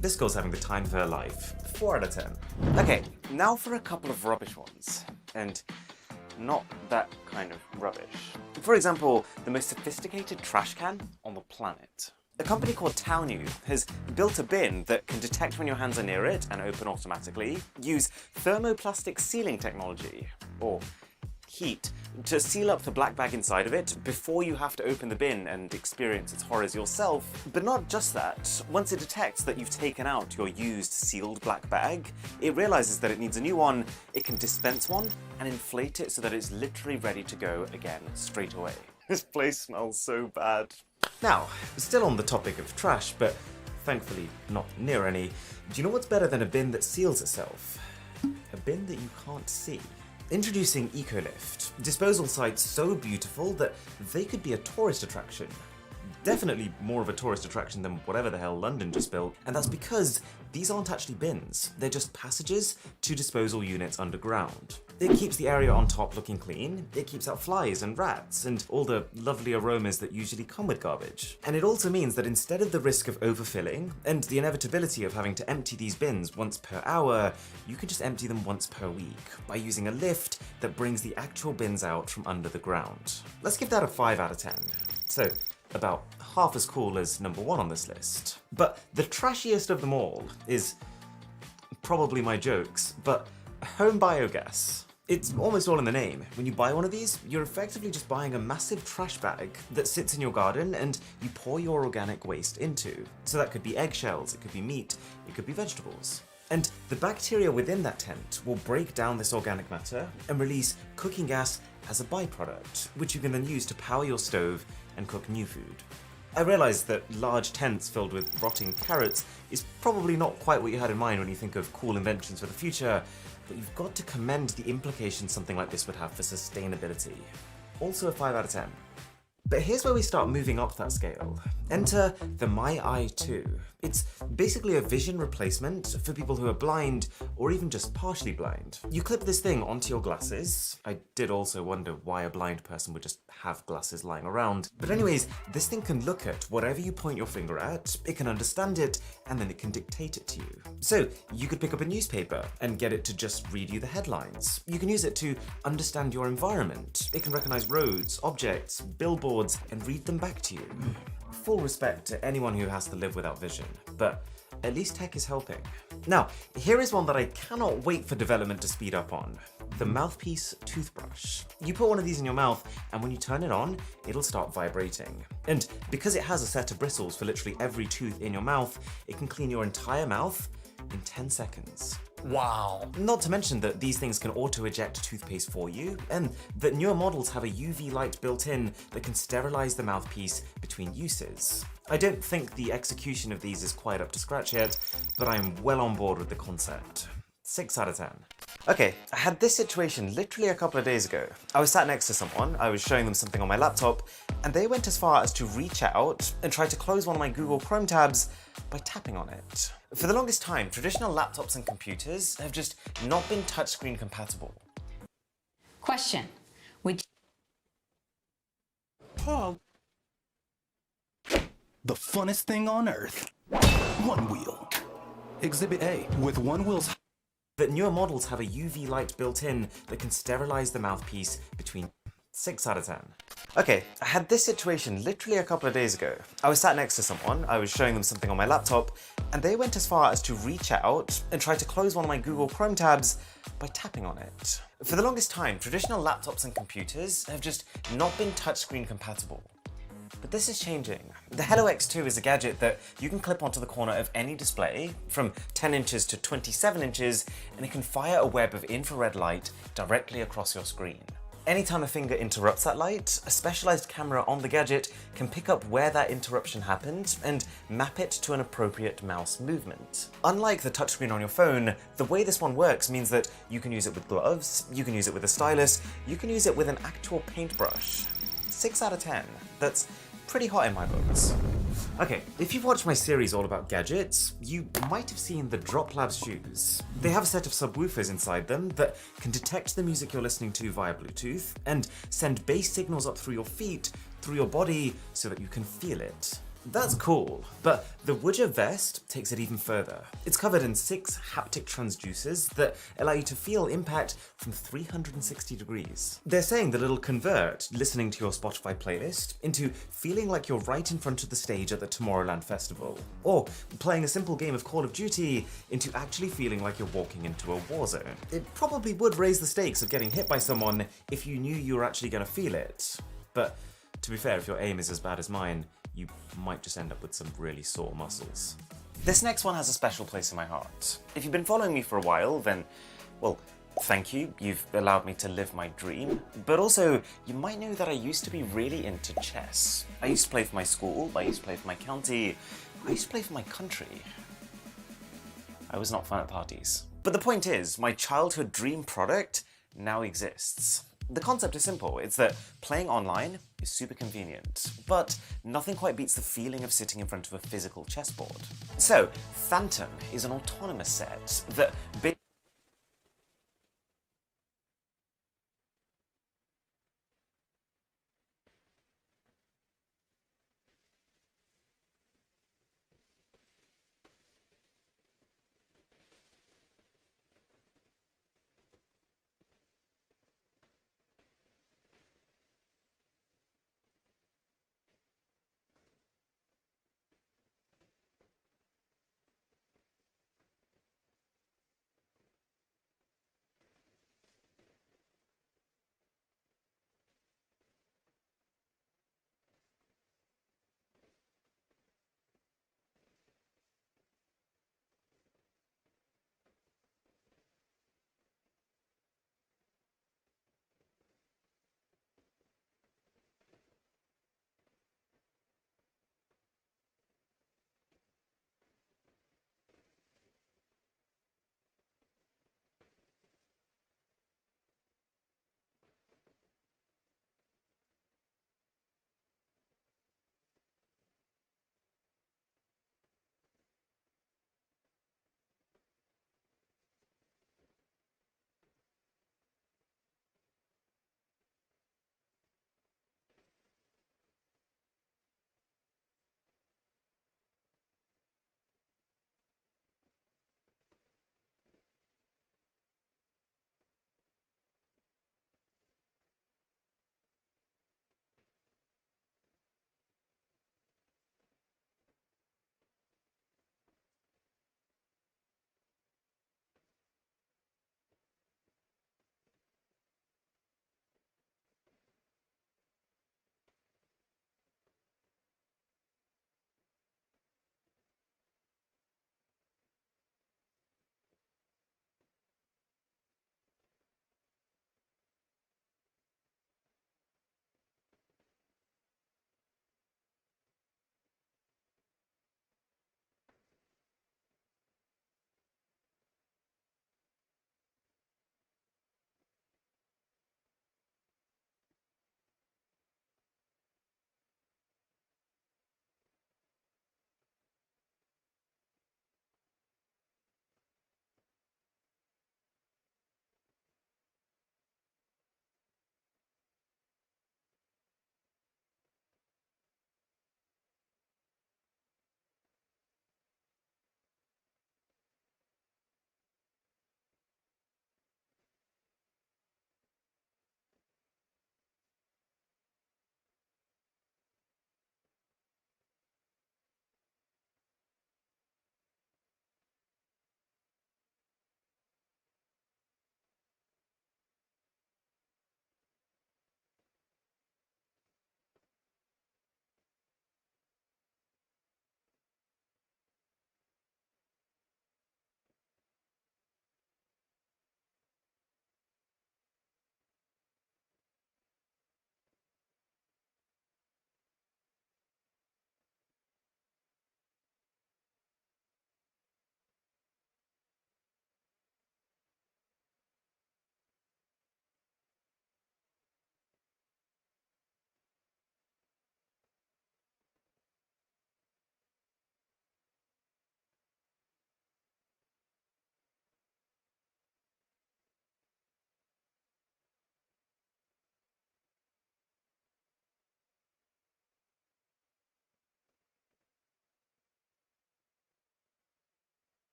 This girl's having the time of her life. 4 out of 10. Okay, now for a couple of rubbish ones. And not that kind of rubbish. For example, the most sophisticated trash can on the planet. A company called Townu has built a bin that can detect when your hands are near it and open automatically, use thermoplastic sealing technology, or heat, to seal up the black bag inside of it before you have to open the bin and experience its horrors yourself. But not just that, once it detects that you've taken out your used sealed black bag, it realizes that it needs a new one, it can dispense one and inflate it so that it's literally ready to go again straight away. This place smells so bad. Now, still on the topic of trash, but thankfully not near any, do you know what's better than a bin that seals itself? A bin that you can't see. Introducing EcoLift, disposal sites so beautiful that they could be a tourist attraction. Definitely more of a tourist attraction than whatever the hell London just built, and that's because these aren't actually bins, they're just passages to disposal units underground. It keeps the area on top looking clean, it keeps out flies and rats and all the lovely aromas that usually come with garbage. And it also means that instead of the risk of overfilling and the inevitability of having to empty these bins once per hour, you can just empty them once per week by using a lift that brings the actual bins out from under the ground. Let's give that a 5 out of 10. So, about half as cool as number 1 on this list. But the trashiest of them all is probably my jokes, but home biogas. It's almost all in the name. When you buy one of these, you're effectively just buying a massive trash bag that sits in your garden and you pour your organic waste into. So that could be eggshells, it could be meat, it could be vegetables. And the bacteria within that tent will break down this organic matter and release cooking gas as a byproduct, which you can then use to power your stove and cook new food. I realise that large tents filled with rotting carrots is probably not quite what you had in mind when you think of cool inventions for the future, but you've got to commend the implications something like this would have for sustainability. Also a 5 out of 10. But here's where we start moving up that scale. Enter the My Eye 2. It's basically a vision replacement for people who are blind or even just partially blind. You clip this thing onto your glasses. I did also wonder why a blind person would just have glasses lying around. But anyways, this thing can look at whatever you point your finger at, it can understand it, and then it can dictate it to you. So you could pick up a newspaper and get it to just read you the headlines. You can use it to understand your environment. It can recognize roads, objects, billboards, and read them back to you. Full respect to anyone who has to live without vision, but at least tech is helping. Now, here is one that I cannot wait for development to speed up on. The mouthpiece toothbrush. You put one of these in your mouth, and when you turn it on, it'll start vibrating. And because it has a set of bristles for literally every tooth in your mouth, it can clean your entire mouth in 10 seconds. Wow. Not to mention that these things can auto-eject toothpaste for you, and that newer models have a UV light built in that can sterilize the mouthpiece between uses. I don't think the execution of these is quite up to scratch yet, but I am well on board with the concept. 6 out of 10. Okay, I had this situation literally a couple of days ago. I was sat next to someone, I was showing them something on my laptop, and they went as far as to reach out and try to close one of my Google Chrome tabs by tapping on it. For the longest time, traditional laptops and computers have just not been touchscreen compatible. Question. Would Paul. The funnest thing on earth. One wheel. Exhibit A with one wheel's. That newer models have a UV light built in that can sterilize the mouthpiece between. 6 out of 10. Okay, I had this situation literally a couple of days ago. I was sat next to someone, I was showing them something on my laptop, and they went as far as to reach out and try to close one of my Google Chrome tabs by tapping on it. For the longest time, traditional laptops and computers have just not been touchscreen compatible. But this is changing. The Hello X2 is a gadget that you can clip onto the corner of any display, from 10 inches to 27 inches, and it can fire a web of infrared light directly across your screen. Anytime a finger interrupts that light, a specialized camera on the gadget can pick up where that interruption happened and map it to an appropriate mouse movement. Unlike the touchscreen on your phone, the way this one works means that you can use it with gloves, you can use it with a stylus, you can use it with an actual paintbrush. 6 out of 10. That's pretty hot in my books. Okay, if you've watched my series all about gadgets, you might have seen the Drop Labs shoes. They have a set of subwoofers inside them that can detect the music you're listening to via Bluetooth and send bass signals up through your feet, through your body, so that you can feel it. That's cool, but the Woodger vest takes it even further. It's covered in 6 haptic transducers that allow you to feel impact from 360 degrees. They're saying that it'll convert listening to your Spotify playlist into feeling like you're right in front of the stage at the Tomorrowland Festival, or playing a simple game of Call of Duty into actually feeling like you're walking into a war zone. It probably would raise the stakes of getting hit by someone if you knew you were actually going to feel it. But to be fair, if your aim is as bad as mine, you might just end up with some really sore muscles. This next one has a special place in my heart. If you've been following me for a while, then, well, thank you. You've allowed me to live my dream. But also, you might know that I used to be really into chess. I used to play for my school, I used to play for my county, I used to play for my country. I was not fun at parties. But the point is, my childhood dream product now exists. The concept is simple. It's that playing online is super convenient, but nothing quite beats the feeling of sitting in front of a physical chessboard. So, Phantom is an autonomous set that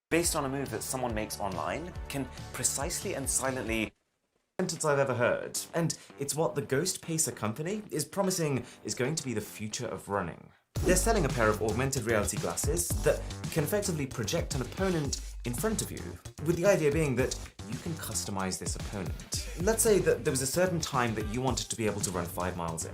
based on a move that someone makes online, can precisely and silently sentence I've ever heard. And it's what the Ghost Pacer company is promising is going to be the future of running. They're selling a pair of augmented reality glasses that can effectively project an opponent in front of you, with the idea being that you can customize this opponent. Let's say that there was a certain time that you wanted to be able to run 5 miles in.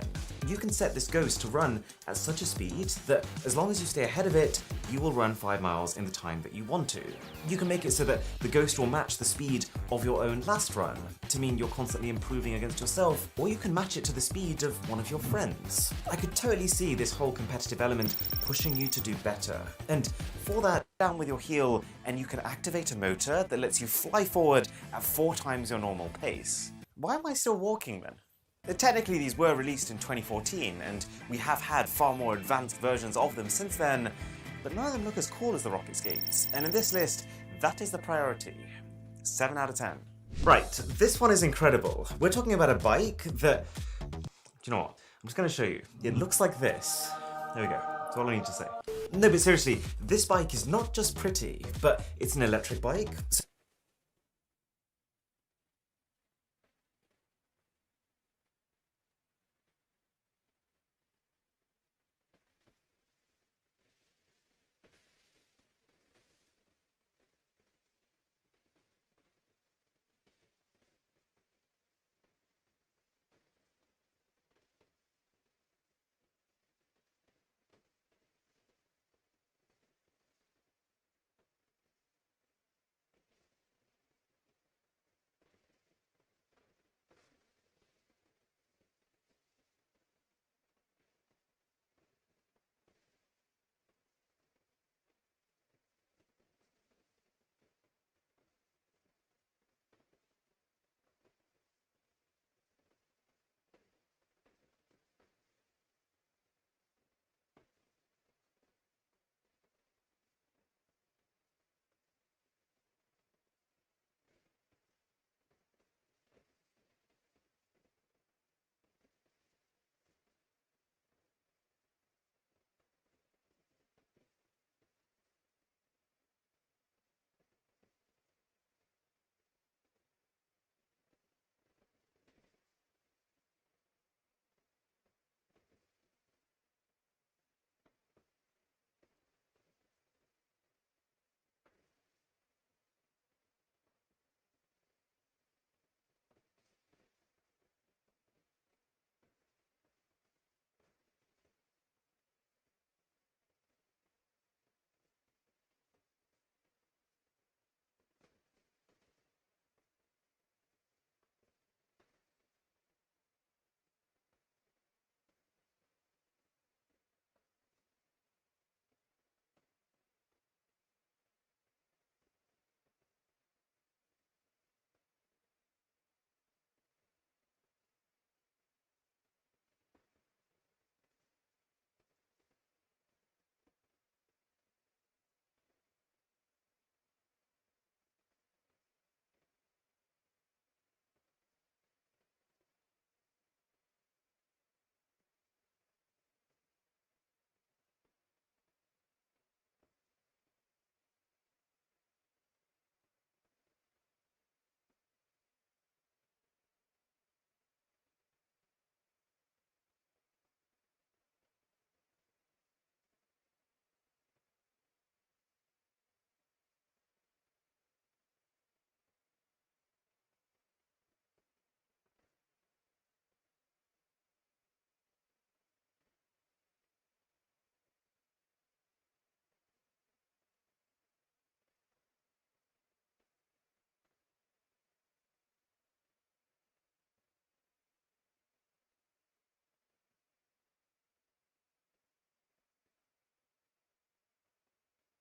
You can set this ghost to run at such a speed that as long as you stay ahead of it, you will run 5 miles in the time that you want to. You can make it so that the ghost will match the speed of your own last run, to mean you're constantly improving against yourself, or you can match it to the speed of one of your friends. I could totally see this whole competitive element pushing you to do better. And for that, down with your heel and you can activate a motor that lets you fly forward at 4 times your normal pace. Why am I still walking then? Technically these were released in 2014 and we have had far more advanced versions of them since then, but none of them look as cool as the rocket skates. And in this list, that is the priority. 7 out of 10. Right, this one is incredible. We're talking about a bike that, do you know what? I'm just gonna show you. It looks like this. There we go. That's all I need to say. No, but seriously, this bike is not just pretty, but it's an electric bike.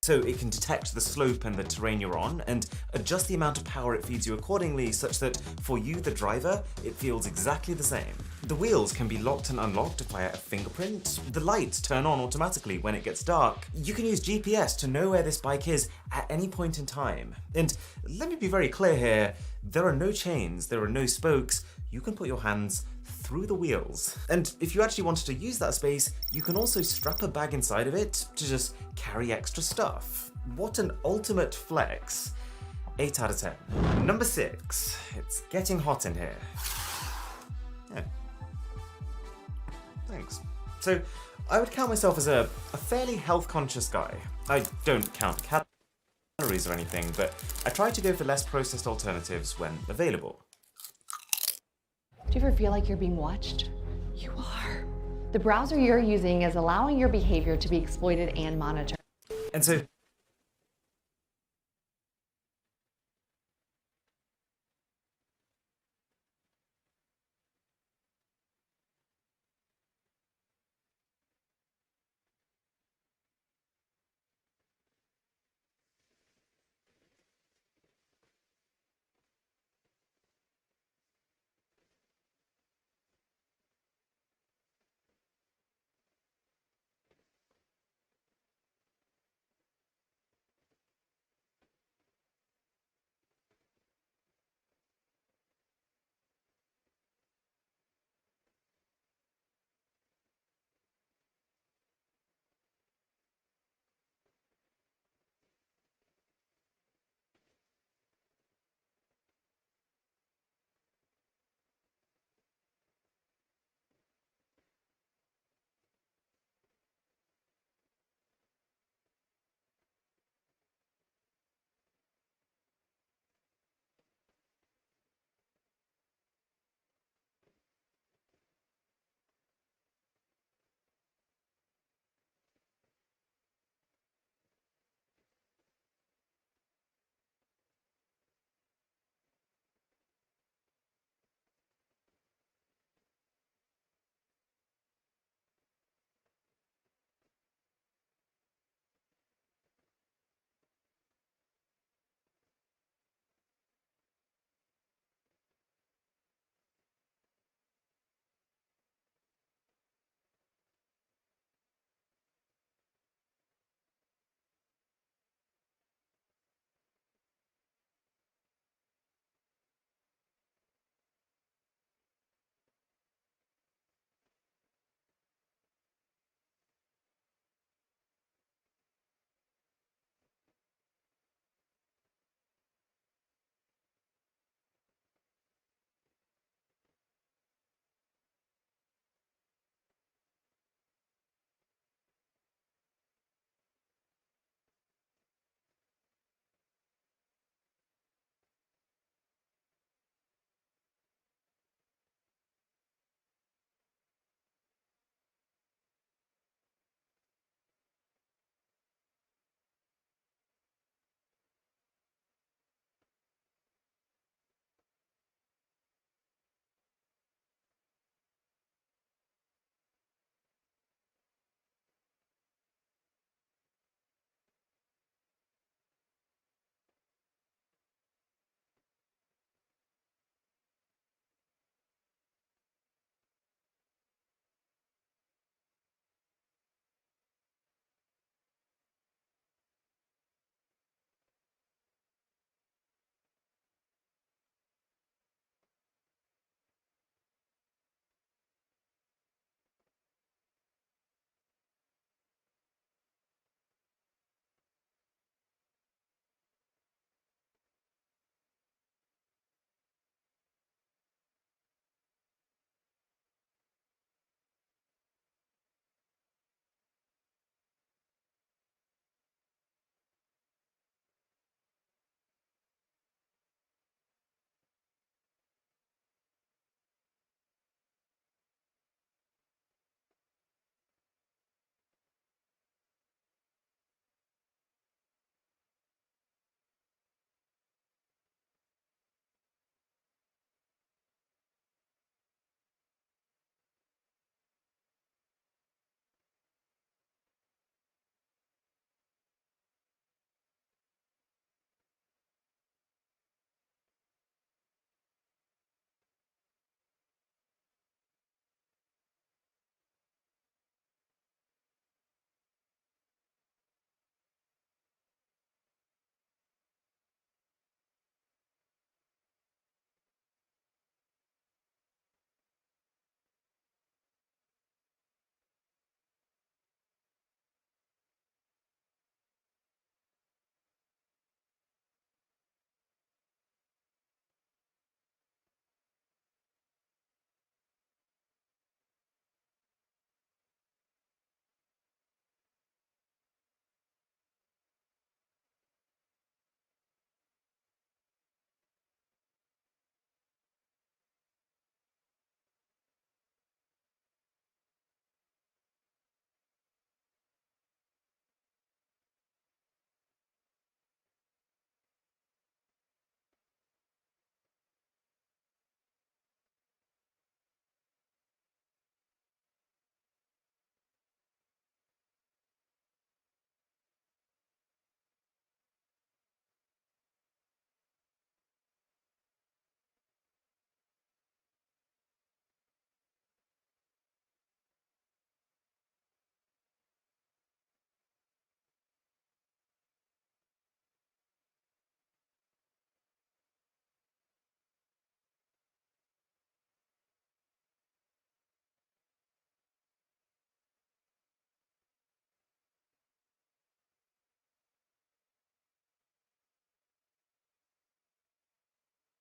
So it can detect the slope and the terrain you're on and adjust the amount of power it feeds you accordingly such that for you, the driver, it feels exactly the same. The wheels can be locked and unlocked via a fingerprint. The lights turn on automatically when it gets dark. You can use GPS to know where this bike is at any point in time. And let me be very clear here, there are no chains, there are no spokes. You can put your hands through the wheels. And if you actually wanted to use that space, you can also strap a bag inside of it to just carry extra stuff. What an ultimate flex. 8 out of 10. Number 6. It's getting hot in here. Yeah. Thanks. So, I would count myself as a fairly health-conscious guy. I don't count calories stories or anything, but I try to go for less processed alternatives when available. Do you ever feel like you're being watched? You are. The browser you're using is allowing your behavior to be exploited and monitored. And so